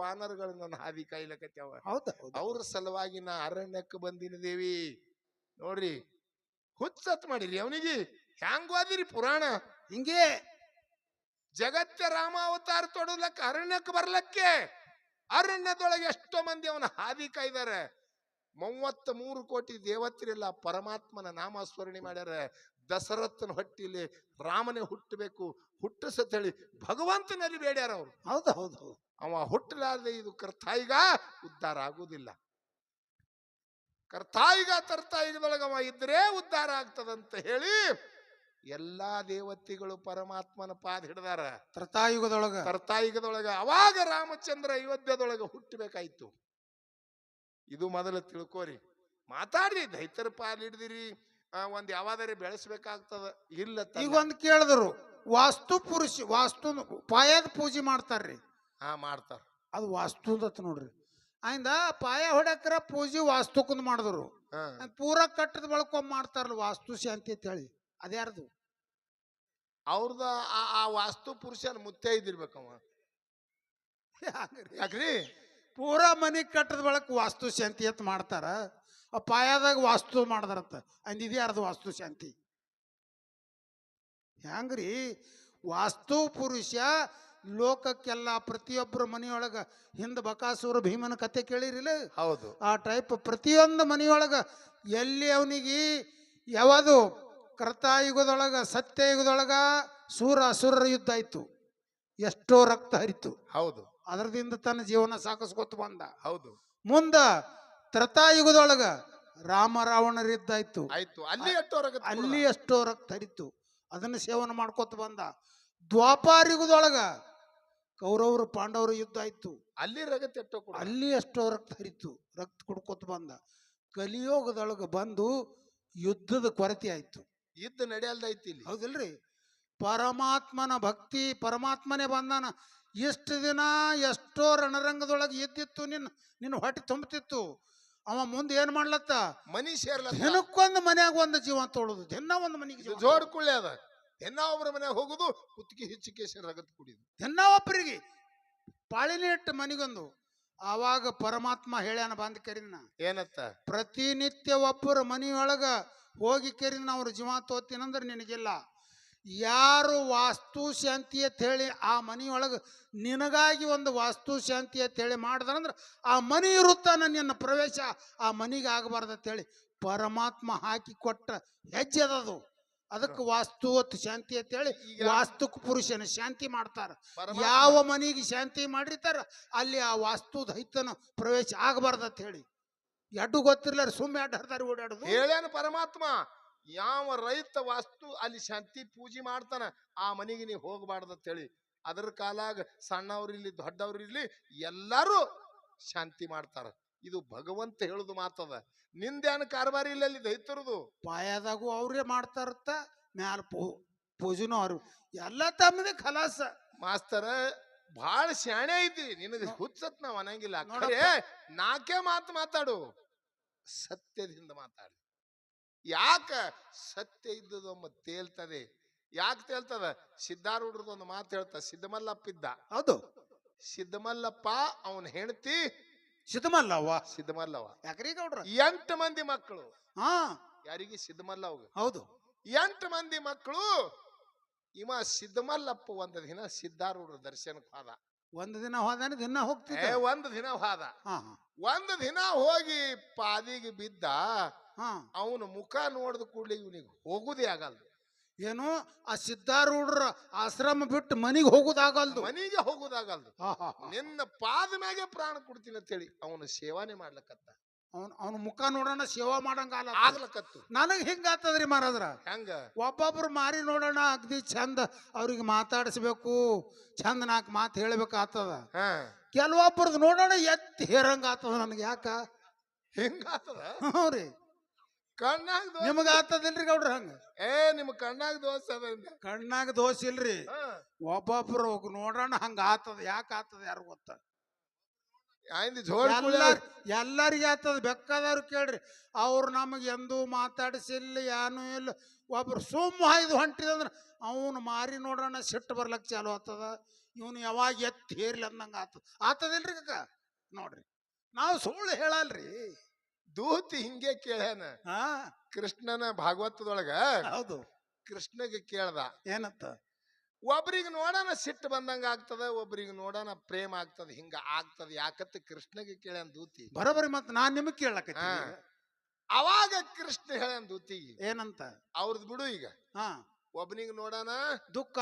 ವಾನರಗಳು ನನ್ನ ಹಾದಿ ಕಾಯಿಲಕತ್ಯಾವ. ಹೌದು. ಅವ್ರ ಸಲುವಾಗಿ ನಾ ಅರಣ್ಯಕ್ಕೆ ಬಂದಿನ ದೇವಿ. ನೋಡ್ರಿ, ಹುಚ್ಚತ್ ಮಾಡಿರಿ ಅವನಿಗೆ ಹ್ಯಾಂಗ್ ಓದಿರಿ ಪುರಾಣ ಹಿಂಗೆ ಜಗತ್ತ ರಾಮ ಅವತಾರ ತೊಡಲಕ್ಕ ಅರಣ್ಯಕ್ಕೆ ಬರ್ಲಕ್ಕೆ ಅರಣ್ಯದೊಳಗೆ ಎಷ್ಟೋ ಮಂದಿ ಅವನ ಹಾದಿ ಕಾಯ್ದಾರೆ 33 ಕೋಟಿ ದೇವತೆರೆಲ್ಲ ಪರಮಾತ್ಮನ ನಾಮಸ್ಮರಣೆ ಮಾಡ್ಯಾರ. ದಶರಥನ ಹೊಟ್ಟಿಲಿ ರಾಮನೇ ಹುಟ್ಟಬೇಕು ಹುಟ್ಟಿಸತ್ ಹೇಳಿ ಭಗವಂತನಲ್ಲಿ ಬೇಡ್ಯಾರ ಅವ್ರು. ಹೌದು ಹೌದು ಹೌದು. ಅವ ಹುಟ್ಟಲಾರ್ದೆ ಇದು ಕರ್ತಾಯಿಗ ಉದ್ಧಾರ ಆಗುದಿಲ್ಲ. ಕರ್ತಾಯಿಗ ತರ್ತಾಯಿಗದೊಳಗ ಅವ ಇದ್ರೆ ಉದ್ಧಾರ ಆಗ್ತದಂತ ಹೇಳಿ ಎಲ್ಲಾ ದೇವತೆಗಳು ಪರಮಾತ್ಮನ ಪಾದ ಹಿಡ್ದಾರ ತರ್ತಾಯುಗದೊಳಗ. ಅವಾಗ ರಾಮಚಂದ್ರ ಅಯೋಧ್ಯದೊಳಗ ಹುಟ್ಟಬೇಕಾಯ್ತು. ಇದು ಮೊದಲು ತಿಳ್ಕೋರಿ. ಮಾತಾಡ್ರಿ, ದೈತರ ಪಾಲ್ ಹಿಡ್ದಿರಿ, ಒಂದ್ ಯಾವಾದರೆ ಬೆಳೆಸ್ಬೇಕಾಗ್ತದ ಇಲ್ಲ. ಈಗ ಒಂದ್ ಕೇಳಿದ್ರು ವಾಸ್ತು ಪಾಯದ ಪೂಜೆ ಮಾಡ್ತಾರ್ರಿ. ಮಾಡ್ತಾರ. ಅದು ವಾಸ್ತುದತ್ ನೋಡ್ರಿ. ಆಯ್ದ ಪಾಯ ಹೊಡಕ್ರ ಪೂಜೆ ವಾಸ್ತುಕಂದ್ ಮಾಡಿದ್ರು. ಪೂರಾ ಕಟ್ಟದ ಬಳಕೊಮ್ಮೆ ಮಾಡ್ತಾರಲ್ಲ ವಾಸ್ತು ಶಾಂತಿ ಅಂತ ಹೇಳಿ. ಅದ್ಯಾರ್ದು? ಅವ್ರದ ಆ ವಾಸ್ತು ಪುರುಷನ ಮುತ್ತೇ ಇದ್ದಿರ್ಬೇಕವ. ಯಾಕ್ರಿ ಪೂರಾ ಮನಿ ಕಟ್ಟದ ಬಳಕ ವಾಸ್ತು ಶಾಂತಿ ಅಂತ ಮಾಡ್ತಾರ. ಆ ಪಾಯದಾಗ ವಾಸ್ತು ಮಾಡ್ದಾರತ್ತ ಅಂದಿದ್ಯಾರ್ದು ವಾಸ್ತು ಶಾಂತಿ? ಹೆಂಗ್ರಿ ವಾಸ್ತು ಪುರುಷ ಲೋಕಕ್ಕೆಲ್ಲ ಪ್ರತಿಯೊಬ್ಬರ ಮನೆಯೊಳಗ ಹಿಂದ ಬಕಾಸುರ ಭೀಮನ ಕತೆ ಕೇಳಿರಿಲ್ಲ? ಹೌದು. ಆ ಟೈಪ್ ಪ್ರತಿಯೊಂದು ಮನೆಯೊಳಗ ಎಲ್ಲಿ ಅವನಿಗೆ ಯಾವುದು ಕರ್ತಾಯುಗದೊಳಗ ಸತ್ಯಯುಗದೊಳಗ ಸೂರ ಅಸುರರ ಯುದ್ಧ ಆಯ್ತು, ಎಷ್ಟೋ ರಕ್ತ ಹರಿತು. ಹೌದು. ಅದರದಿಂದ ತನ್ನ ಜೀವನ ಸಾಗಿಸ್ಕೊತ ಬಂದ. ಹೌದು. ಮುಂದ ತ್ರತಾಯುಗದೊಳಗ ರಾಮ ರಾವಣರ ಯುದ್ಧ ಆಯ್ತು, ಅಲ್ಲಿ ಎಷ್ಟೋ ರಕ್ತ ಹರಿತು. ಅದನ್ನ ಸೇವನೆ ಮಾಡ್ಕೊತ ಬಂದ. ದ್ವಾಪಾರಯುಗದೊಳಗ ಕೌರವರು ಪಾಂಡವರ ಯುದ್ಧ ಆಯ್ತು, ಅಲ್ಲಿ ಎಷ್ಟೋ ರಕ್ತ ಹರಿತು, ರಕ್ತ ಕುಡ್ಕೊತ ಬಂದ. ಕಲಿಯೋಗದೊಳಗ ಬಂದು ಯುದ್ಧದ ಕೊರತೆ ಆಯ್ತು, ಯುದ್ಧ ನಡೆಯಲ್ದೈತಿ. ಹೌದಿಲ್ರಿ? ಪರಮಾತ್ಮನ ಭಕ್ತಿ, ಪರಮಾತ್ಮನೇ ಬಂದಾನ. ಇಷ್ಟು ದಿನ ಎಷ್ಟೋ ರಣರಂಗದೊಳಗೆ ಇದ್ದಿತ್ತು, ನಿನ್ನ ಹೊಟ್ಟೆ ತುಂಬತಿತ್ತು. ಅವ ಮುಂದೆ ಏನ್ ಮಾಡ್ಲತ್ತ? ಮನಿ ಸೇರ್ಲ. ದಿನಕ್ಕೊಂದು ಮನ್ಯಾಗ ಒಂದು ಜೀವ ತೊಳೋದು, ದಿನ ಒಂದು ಮನೆಗೆ ಜೋಡ್ಕೊಳ್ಳಿ. ಅದ ದಿನ ಒಬ್ಬರ ಮನ್ಯಾಗ ಹೋಗುದು, ಕುತ್ತಿಗೆ ಹೆಚ್ಚಿಗೆ ರಗತ್ ಕುಡಿದು, ದಿನ ಒಬ್ಬರಿಗೆ ಪಾಳಿನ ಇಟ್ಟು ಮನಿಗೊಂದು. ಆವಾಗ ಪರಮಾತ್ಮ ಹೇಳ್ಯಾನ ಬಂದ್ ಕರಿನ ಏನತ್ತ? ಪ್ರತಿನಿತ್ಯ ಒಬ್ಬರ ಮನಿಯೊಳಗ ಹೋಗಿ ಕರಿನ ಅವ್ರ ಜೀವ ತೋತೀನಂದ್ರೆ ನಿನಗಿಲ್ಲ. ಯಾರು ವಾಸ್ತು ಶಾಂತಿ ಅಂತ ಹೇಳಿ ಆ ಮನೆಯೊಳಗೆ ನಿನಗಾಗಿ ಒಂದು ವಾಸ್ತು ಶಾಂತಿ ಅಂತ ಹೇಳಿ ಮಾಡಿದ್ರಂದ್ರೆ ಆ ಮನೆ ಇರುತ್ತಾನ, ನಿನ್ನ ಪ್ರವೇಶ ಆ ಮನೆಗೆ ಆಗಬಾರ್ದಂತೇಳಿ ಪರಮಾತ್ಮ ಹಾಕಿ ಕೊಟ್ಟ ಹೆಜ್ಜೆ ಅದದು. ಅದಕ್ಕೆ ವಾಸ್ತು ಶಾಂತಿ ಅಂತ ಹೇಳಿ ವಾಸ್ತು ಪುರುಷನ ಶಾಂತಿ ಮಾಡ್ತಾರ. ಯಾವ ಮನೆಗೆ ಶಾಂತಿ ಮಾಡಿರ್ತಾರ ಅಲ್ಲಿ ಆ ವಾಸ್ತು ದೈತನ ಪ್ರವೇಶ ಆಗಬಾರ್ದಂತ ಹೇಳಿ. ಎಡ್ಡು ಗೊತ್ತಿರ್ಲಾರ ಸುಮ್ಮನೆ ಅಡ್ಡ ಹರ್ದಾರಿ ಓಡಾಡುದು. ಹೇಳ್ಯಾನ ಪರಮಾತ್ಮ, ಯಾವ ರೈತ ವಾಸ್ತು ಅಲ್ಲಿ ಶಾಂತಿ ಪೂಜೆ ಮಾಡ್ತಾನ ಆ ಮನೆಗೆ ನೀವು ಹೋಗಬಾರ್ದಂತ ಹೇಳಿ. ಅದರ ಕಾಲಾಗ ಸಣ್ಣವ್ರಿರ್ಲಿ ದೊಡ್ಡವ್ರಿರ್ಲಿ ಎಲ್ಲಾರು ಶಾಂತಿ ಮಾಡ್ತಾರ. ಇದು ಭಗವಂತ ಹೇಳುದು ಮಾತದ. ನಿಂದೇನು ಕಾರ್ಬಾರಿ ಇಲ್ಲ ಅಲ್ಲಿ ದೈತರದು. ಪಾಯದಾಗೂ ಅವ್ರೇ ಮಾಡ್ತಾರತ್ತ, ಮ್ಯಾಲ ಪೂಜೆನೂ ಅವ್ರು ಎಲ್ಲ ತಮ್ಮದೇ ಖಲಾಸ. ಮಾಸ್ತರ ಬಹಳ ಶಾಣೆ ಐತಿ, ನಿನಗೆ ಹುಚ್ಚತ್ ನಾವ್ ಅನ್ನಂಗಿಲ್ಲ. ನಾಕೆ ಮಾತಾಡು, ಸತ್ಯದಿಂದ ಮಾತಾಡು. ಯಾಕ ಸತ್ಯ ಇದ್ದದೊಮ್ಮ ತೇಲ್ತದೆ. ಯಾಕೆ ತೇಲ್ತದ? ಸಿದ್ಧಾರೂಢರದ ಒಂದು ಮಾತು ಹೇಳ್ತ. ಸಿದ್ದಮಲ್ಲಪ್ಪ ಇದ್ದ. ಹೌದು. ಸಿದ್ದಮಲ್ಲಪ್ಪ ಅವನ ಹೆಂಡತಿ ಸಿದ್ದಮಲ್ಲವ. ಯಾಕ್ರಿ ಗೌಡ್ರ? 8 ಮಂದಿ ಮಕ್ಕಳು. ಯಾರಿಗೆ? ಸಿದ್ದಮಲ್ಲವ್ಗ. ಹೌದು. 8 ಮಂದಿ ಮಕ್ಕಳು. ಇವ ಸಿದ್ದಮಲ್ಲಪ್ಪ ಒಂದು ದಿನ ಸಿದ್ಧಾರೂಢರ ದರ್ಶನಕ್ಕೆ ಹೋದ. ಒಂದು ದಿನ ಹೋದಾನೆ, ದಿನ ಹೋಗ್ತಿದ್ದ. ಒಂದು ದಿನ ಹೋದ. ಒಂದು ದಿನ ಹೋಗಿ ಪಾದಿಗೆ ಬಿದ್ದ. ಅವನು ಮುಖ ನೋಡಿದ ಕೂಡಲೇ ಇವನಿಗೆ ಹೋಗುದೇ ಆಗಲ್ದು. ಏನು? ಆ ಸಿದ್ಧಾರೂಢರ ಆಶ್ರಮ ಬಿಟ್ಟು ಮನಿಗೆ ಹೋಗುದಾಗಲ್ದು. ನಿನ್ನ ಪಾದ ಮ್ಯಾಗೆ ಪ್ರಾಣ ಕೊಡ್ತೀನಿ ಅಂತೇಳಿ ಅವನು ಸೇವಾನೆ ಮಾಡ್ಲಕತ್ತ. ಅವನ ಮುಖ ನೋಡೋಣ ಸೇವಾ ಮಾಡಂಗ ಆಗ್ಲಕತ್ತು. ನನಗ್ ಹಿಂಗ ಆತದ್ರಿ ಮಾರಾದ್ರ. ಹೆಂಗ? ಒಬ್ಬೊಬ್ರು ಮಾರಿ ನೋಡೋಣ ಅಗ್ದಿ ಚಂದ ಅವ್ರಿಗೆ ಮಾತಾಡಿಸ್ಬೇಕು, ಚಂದ 4 ಮಾತು ಹೇಳ್ಬೇಕು ಆತದ. ಕೆಲವೊಬ್ಬರದು ನೋಡೋಣ ಎತ್ತಿ ಹೇರಂಗ ಆತದ. ನನಗೆ ಯಾಕ ಹಿಂಗ ಆತದ? ಹ್ಞೂ. ಕಣ್ಣಾಗ ನಿಮಗ ಆತದಿಲ್ರಿ ಗೌಡ್ರ? ಹಂಗ ನಿಮ್ ಕಣ್ಣಾಗ ದೋಷ ಅದ? ಕಣ್ಣಾಗ ದೋಷ ಇಲ್ರಿ. ಒಬ್ಬೊಬ್ರು ನೋಡೋಣ ಹಂಗ ಆತದ. ಯಾಕ ಆತದ ಯಾರು ಗೊತ್ತ? ಎಲ್ಲರಿಗೆ ಆತದ. ಬೇಕಾದವ್ರು ಕೇಳ್ರಿ. ಅವ್ರು ನಮಗೆ ಎಂದೂ ಮಾತಾಡಿಸಿಲ್ಲ, ಏನೂ ಇಲ್ಲ. ಒಬ್ರು ಸುಮ್ಮ ಹಾಯ್ದು ಹೊಂಟಿದಂದ್ರ ಅವನು ಮಾರಿ ನೋಡೋಣ ಸಿಟ್ಟು ಬರ್ಲಕ್ ಚಾಲು ಆತದ. ಇವನು ಯಾವಾಗ ಎತ್ತಿ ಹೇರ್ಲಿ ಅಂದಂಗ ಆತದಿಲ್ರಿ ಕಕ್ಕ. ನೋಡ್ರಿ, ನಾವು ಸುಳ್ಳು ಹೇಳಲ್ರಿ. ದೂತಿ ಹಿಂಗೆ ಕೇಳ್ಯಾನ ಹಾ ಕೃಷ್ಣನ ಭಾಗವತದೊಳಗ. ಹೌದು. ಕೃಷ್ಣಗೆ ಕೇಳ್ದ, ಏನತ್ತ? ಒಬ್ರಿಗೆ ನೋಡೋಣ ಸಿಟ್ಟು ಬಂದಂಗ ಆಗ್ತದ, ಒಬ್ರಿಗೆ ನೋಡೋಣ ಪ್ರೇಮ ಆಗ್ತದ, ಹಿಂಗ ಆಗ್ತದ ಯಾಕತ್ತ ಕೃಷ್ಣಗೆ ಕೇಳ್ಯಾನ ದೂತಿ. ಬರೋಬರಿ ಮತ್ ನಾನ್ ನಿಮಗ್ ಕೇಳಕ. ಹಾ. ಅವಾಗ ಕೃಷ್ಣ ಹೇಳ್ಯಾನ ದೂತಿಗೆ, ಏನಂತ? ಅವ್ರದ್ ಬಿಡು ಈಗ, ಹಾ ಒಬ್ಬನಿಗೆ ನೋಡೋಣ, ದುಃಖ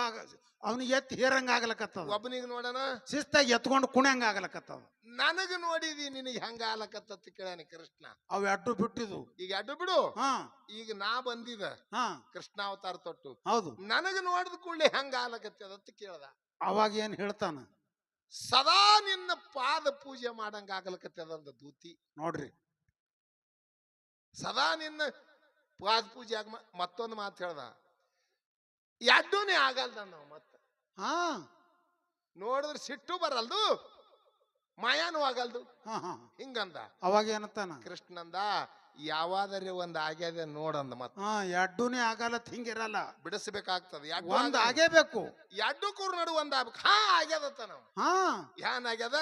ಅವ್ನಿಗೆ ಎತ್ತಿ ಹೇರಂಗ ಆಗ್ಲಕತ್ತದ, ಒಬ್ಬನಿಗೆ ನೋಡೋಣ, ಶಿಸ್ತಾಗಿ ಎತ್ಕೊಂಡು ಕುಣ್ಯಂಗ ಆಗ್ಲಕತ್ತದ. ನನಗ ನೋಡಿದಿ ನಿನಗೆ ಹೆಂಗ ಆಲಕತ್ತ ಕೇಳ್ಯಾನ ಕೃಷ್ಣ. ಅವ್ ಅಡ್ಡು ಬಿಟ್ಟಿದ್ವು. ಈಗ ಅಡ್ಡು ಬಿಡು, ಹಾ ಈಗ ನಾ ಬಂದಿದ ಹಾ ಕೃಷ್ಣಾವತಾರ ತೊಟ್ಟು, ಹೌದು. ನನಗ ನೋಡಿದ ಕೂಡಲೇ ಹೆಂಗ ಆಲಕತ್ತದತ್ತ ಕೇಳ್ದ. ಅವಾಗ ಏನ್ ಹೇಳ್ತಾನ? ಸದಾ ನಿನ್ನ ಪಾದ ಪೂಜೆ ಮಾಡಂಗ ಆಗ್ಲಕತ್ತದಂದ ದೂತಿ. ನೋಡ್ರಿ, ಸದಾ ನಿನ್ನ ಪಾದ ಪೂಜೆ ಆಗ. ಮತ್ತೊಂದು ಮಾತು ಹೇಳ್ದ, ಎಡ್ಡೂನೇ ಆಗಲ್ದ ನಾವು ಮತ್ತ. ಹಾ ನೋಡಿದ್ರೆ ಸಿಟ್ಟು ಬರಲ್ದು, ಮಾಯಾನು ಆಗಲ್ದು, ಹಾ ಹಾ ಹಿಂಗಂದ. ಅವಾಗ ಏನತ್ತಾನ ಕೃಷ್ಣಂದ, ಯಾವಾದರೆ ಒಂದ್ ಆಗ್ಯದ ನೋಡಂದ. ಮತ್ತ ಹಾ ಎಡ್ಡೂನೇ ಆಗಲ್ಲ, ಹಿಂಗಿರಲ್ಲ, ಬಿಡಿಸ್ಬೇಕಾಗ್ತದ. ಒಂದ್ ಆಗೇಬೇಕು. ಎಡ್ಡು ಕೂರ್ ನಡು ಒಂದ್ ಆಗ್ಬೇಕು. ಹಾ ಆಗ್ಯದತ್ತ ನಾವು. ಹಾ ಏನ್ ಆಗ್ಯದ?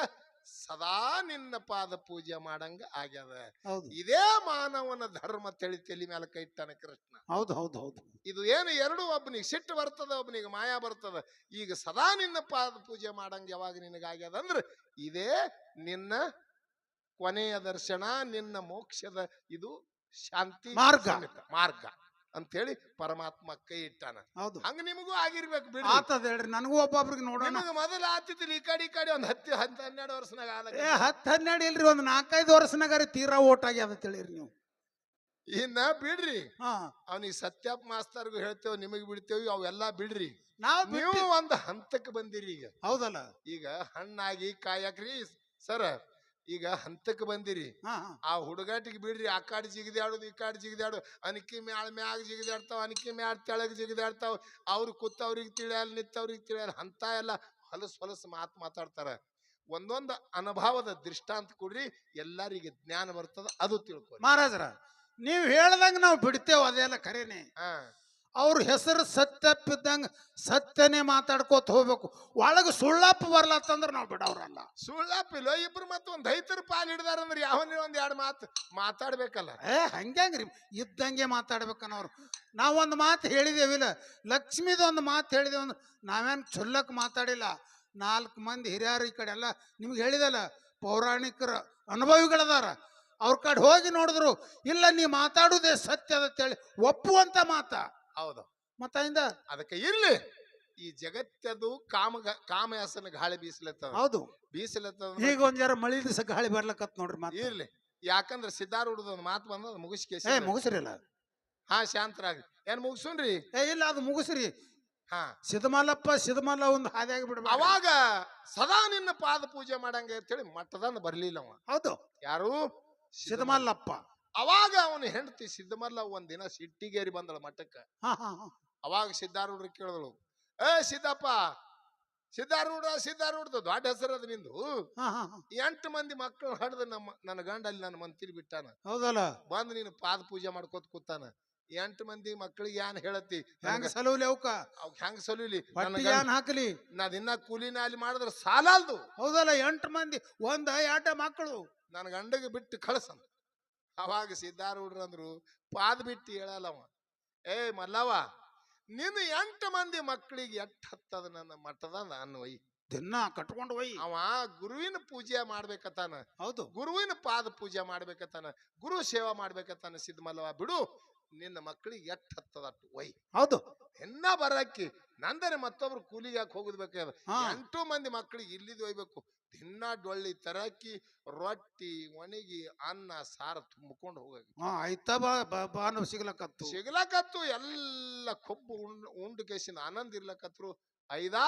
ಸದಾ ನಿನ್ನ ಪಾದ ಪೂಜೆ ಮಾಡಂಗ ಆಗ್ಯದ. ಹೌದು. ಇದೇ ಮಾನವನ ಧರ್ಮ ತಲಿ ಮೇಲೆ ಕೈ ಇಟ್ಟಾನ ಕೃಷ್ಣ. ಹೌದು ಹೌದು ಹೌದು. ಇದು ಏನು ಎರಡು, ಒಬ್ಬನಿಗೆ ಸಿಟ್ಟು ಬರ್ತದ, ಒಬ್ಬನಿಗೆ ಮಾಯಾ ಬರ್ತದ. ಈಗ ಸದಾ ನಿನ್ನ ಪಾದ ಪೂಜೆ ಮಾಡಂಗ ಯಾವಾಗ ನಿನಗಾಗ್ಯದ ಅಂದ್ರೆ ಇದೇ ನಿನ್ನ ಕೊನೆಯ ದರ್ಶನ, ನಿನ್ನ ಮೋಕ್ಷದ ಇದು ಶಾಂತಿ ಮಾರ್ಗ. ಮಾರ್ಗ ಅಂತ ಹೇಳಿ ಪರಮಾತ್ಮ ಕೈ ಇಟ್ಟಾನ. ಹೌದು. ಹಂಗ ನಿಮಗೂ ಆಗಿರ್ಬೇಕು ಬಿಡಿ. ಆತದ ಹೇಳ್ರಿ, ನನಗೂ ಒಬ್ಬೊಬ್ರಿಗೆ ನೋಡೋಣ. ನಿಮಗ ಮೊದಲ ಆತಿತ್ತಿಲ್ಲ, ಈ ಕಡೆ ಒಂದ್ 10-12 ವರ್ಷನಾಗ ಆದ. 10-12 ಇಲ್ರಿ, ಒಂದ್ 4-5 ವರ್ಷನಾಗಾರಿ ತೀರಾ ಓಟ್ ಆಗ್ಯದ ತಿಳಿರಿ ನೀವು. ಇನ್ನ ಬಿಡ್ರಿ, ಹಾ ಅವನಿಗೆ ಸತ್ಯಪ್ಪ ಮಾಸ್ತರ್ಗೂ ಹೇಳ್ತೇವ್, ನಿಮಗ್ ಬಿಡ್ತೇವಿ, ಅವೆಲ್ಲಾ ಬಿಡ್ರಿ. ನಾವು ನೀವು ಒಂದ್ ಹಂತಕ್ಕೆ ಬಂದಿರಿ. ಈಗ ಹೌದಲ್ಲ, ಈಗ ಹಣ್ಣಾಗಿ ಕಾಯಕ್ರಿ ಸರ, ಈಗ ಹಂತಕ್ಕೆ ಬಂದಿರಿ. ಹಾ ಆ ಹುಡುಗಾಟಿಗೆ ಬಿಡ್ರಿ. ಆ ಕಾಡ್ ಜಿಗಿದಾಡುದು, ಈ ಕಾಡ್ ಜಿಗಿದಾಡು, ಅನಿಕಿ ಮ್ಯಾಗ ಜಿಗಿದಾಡ್ತಾವ, ಅನಿಕಿ ಮ್ಯಾಲ ತೆಳಗ್ ಜಿಗಿದಾಡ್ತಾವ. ಅವ್ರು ಕೂತ್ ಅವ್ರಿಗೆ ತಿಳಿಯಲ್ಲ, ನಿತ್ತವ್ರಿಗೆ ತಿಳಿಯಲ್ಲ, ಅಂತ ಎಲ್ಲ ಹೊಲಸು ಮಾತಾಡ್ತಾರ. ಒಂದೊಂದು ಅನುಭವದ ದೃಷ್ಟಾಂತ ಕೊಡ್ರಿ, ಎಲ್ಲರಿಗೆ ಜ್ಞಾನ ಬರ್ತದ, ಅದು ತಿಳ್ಕೊ. ಮಹಾರಾಜರ, ನೀವ್ ಹೇಳ್ದಂಗ ನಾವು ಬಿಡ್ತೇವ, ಅದೆಲ್ಲ ಖರೇನೆ. ಹಾ, ಅವ್ರ ಹೆಸರು ಸತ್ಯಪ್ಪಿದ್ದಂಗ ಸತ್ಯನೇ ಮಾತಾಡ್ಕೋತ ಹೋಗ್ಬೇಕು. ಒಳಗ ಸುಳ್ಳಪ್ಪ ಬರ್ಲತ್ತಂದ್ರ ನಾವು ಬಿಡವ್ರಲ್ಲ. ಸುಳ್ಳಪ್ಪಿಲ್ಲ, ಇಬ್ರು ಮತ್ತೊಂದ್ ದೈತರ ಪಾಲ್ ಹಿಡ್ದಾರಂದ್ರೆ ಯಾವನೇ ಒಂದ್ 2 ಮಾತು ಮಾತಾಡ್ಬೇಕಲ್ಲ. ಹಂಗ್ರಿ, ಇದ್ದಂಗೆ ಮಾತಾಡ್ಬೇಕನ್ನೋರು. ನಾವೊಂದು ಮಾತು ಹೇಳಿದೇವಿಲ್ಲ, ಲಕ್ಷ್ಮಿದೊಂದು ಮಾತು ಹೇಳಿದೇವಂದ್ರ ನಾವೇನ್ ಚೊಲ್ಲಕ್ ಮಾತಾಡಿಲ್ಲ. 4 ಮಂದಿ ಹಿರಿಯರು ಈ ಕಡೆ ಎಲ್ಲ ನಿಮ್ಗೆ ಹೇಳಿದಲ್ಲ, ಪೌರಾಣಿಕರ ಅನುಭವಿಗಳದಾರ. ಅವ್ರ ಕಡೆ ಹೋಗಿ ನೋಡಿದ್ರು, ಇಲ್ಲ ನೀ ಮಾತಾಡುದೇ ಸತ್ಯ ಅಂತೇಳಿ ಒಪ್ಪುವಂತ ಮಾತ. ಹೌದು. ಮತ್ತಿಂದ ಅದಕ್ಕೆ ಇರ್ಲಿ, ಈ ಜಗತ್ತದು ಕಾಮಯಾಸನ ಗಾಳಿ ಬೀಸಲತ್ತದ. ಹೌದು, ಬೀಸಲತ್ತದ. ಈಗ ಒಂದ್ ಜರ ಮಳಿ ದಿವಸ ಗಾಳಿ ಬರ್ಲಕತ್ ನೋಡ್ರಿ. ಮಾತು ಇರ್ಲಿ, ಯಾಕಂದ್ರೆ ಸಿದ್ಧಾರೂಢದ ಒಂದು ಮಾತು ಬಂದ, ಮುಗಿಸ್ಕೇಸಿ. ಮುಗಿಸ್ರಿಲ್ಲ. ಹಾ, ಶಾಂತರಾಗ್ರಿ. ಏನ್ ಮುಗಿಸುನ್ರಿ? ಇಲ್ಲ, ಅದು ಮುಗಿಸ್ರಿ. ಹಾ, ಸಿದ್ಧಮಲ್ಲ ಒಂದು ಹಾದಿಯಾಗಿ ಬಿಡ್ಬೇಕು. ಅವಾಗ ಸದಾ ನಿನ್ನ ಪಾದ ಪೂಜೆ ಮಾಡಂಗ ಅಂತೇಳಿ ಮಠದಂದ ಬರ್ಲಿಲ್ಲ ಅವ. ಹೌದು. ಯಾರು? ಸಿದ್ಧಮಲ್ಲಪ್ಪ. ಅವಾಗ ಅವನು ಹೆಂಡತಿ ಸಿದ್ಧಮಲ್ಲ ಒಂದಿನ ಸಿಟ್ಟಿಗೇರಿ ಬಂದಳ ಮಠಕ್ಕ. ಹಾ ಹಾ ಹಾ. ಅವಾಗ ಸಿದ್ಧಾರೂಢರು ಕೇಳಿದಳು, ಸಿದ್ದಪ್ಪ, ಸಿದ್ಧಾರೂಢದ ದೊಡ್ಡ ಹೆಸರು ಅದು ನಿಂದು. 8 ಮಂದಿ ಮಕ್ಕಳು ಹಡ್ದು ನನ್ನ ಗಂಡ ಅಲ್ಲಿ ನನ್ನ ಮಂತಿರ್ ಬಿಟ್ಟಾನ. ಹೌದಲ್ಲ, ಬಂದು ನೀನು ಪಾದ ಪೂಜೆ ಮಾಡ್ಕೋತ ಕೂತಾನ. 8 ಮಂದಿ ಮಕ್ಕಳಿಗೆ ಏನ್ ಹೇಳತ್ತಿ? ಹೆಂಗ ಸಲುಲಿ ಅವಕ್ಕ? ಹೆಂಗ ಸಲುಲಿ? ಏನ್ ಹಾಕಲಿ? ನಾ ದಿನ ಕೂಲಿನ ಅಲ್ಲಿ ಮಾಡಿದ್ರೆ ಸಾಲಲ್ದು. ಹೌದಲ್ಲ, 8 ಮಂದಿ 1-2 ಮಕ್ಕಳು ನನ್ನ ಗಂಡಗೆ ಬಿಟ್ಟು ಕಳ್ಸಂತ. ಅವಾಗ ಸಿದ್ಧಾರೂಢರು ಅಂದ್ರು, ಪಾದ ಬಿಟ್ಟು ಹೇಳಲ್ಲವ, ಮಲ್ಲವ, ನಿನ್ನ 8 ಮಂದಿ ಮಕ್ಕಳಿಗೆ ಎಟ್ ಹತ್ತದ ನನ್ನ ಮಠದ ನಾನು ಒಯ್ ದಿನ ಕಟ್ಕೊಂಡು ಒಯ್. ಅವ ಗುರುವಿನ ಪೂಜೆ ಮಾಡ್ಬೇಕತ್ತಾನ. ಹೌದು, ಗುರುವಿನ ಪಾದ ಪೂಜೆ ಮಾಡ್ಬೇಕತ್ತಾನ, ಗುರು ಸೇವಾ ಮಾಡ್ಬೇಕತ್ತಾನ. ಸಿದ್ಧಮಲ್ಲವ, ಬಿಡು, ನಿನ್ನ ಮಕ್ಕಳಿಗೆ ಎಟ್ ಹತ್ತದ ಅಟ್ಟು ಒಯ್. ಹೌದು, ಹೆಣ್ಣ ಬರಕ್ಕಿ ನಂದರೆ ಮತ್ತೊಬ್ರು ಕೂಲಿಗೆ ಯಾಕೆ ಹೋಗಬೇಕಾದ? 8 ಮಂದಿ ಮಕ್ಕಳಿಗೆ ಇಲ್ಲಿದ್ ಒಯ್ಬೇಕು. ದಿನ ಡೊಳ್ಳಿ ತರಕ್ಕಿ, ರೊಟ್ಟಿ, ಒಣಗಿ, ಅನ್ನ, ಸಾರ ತುಂಬಿಕೊಂಡು ಹೋಗಿ ಆಯ್ತಾ ಬಾನು ಸಿಗ್ಲಕತ್ತು ಎಲ್ಲ ಕೊಬ್ಬು ಉಂಡು ಕೇಸಿನ ಆನಂದ ಇರ್ಲಕತ್ರು. 5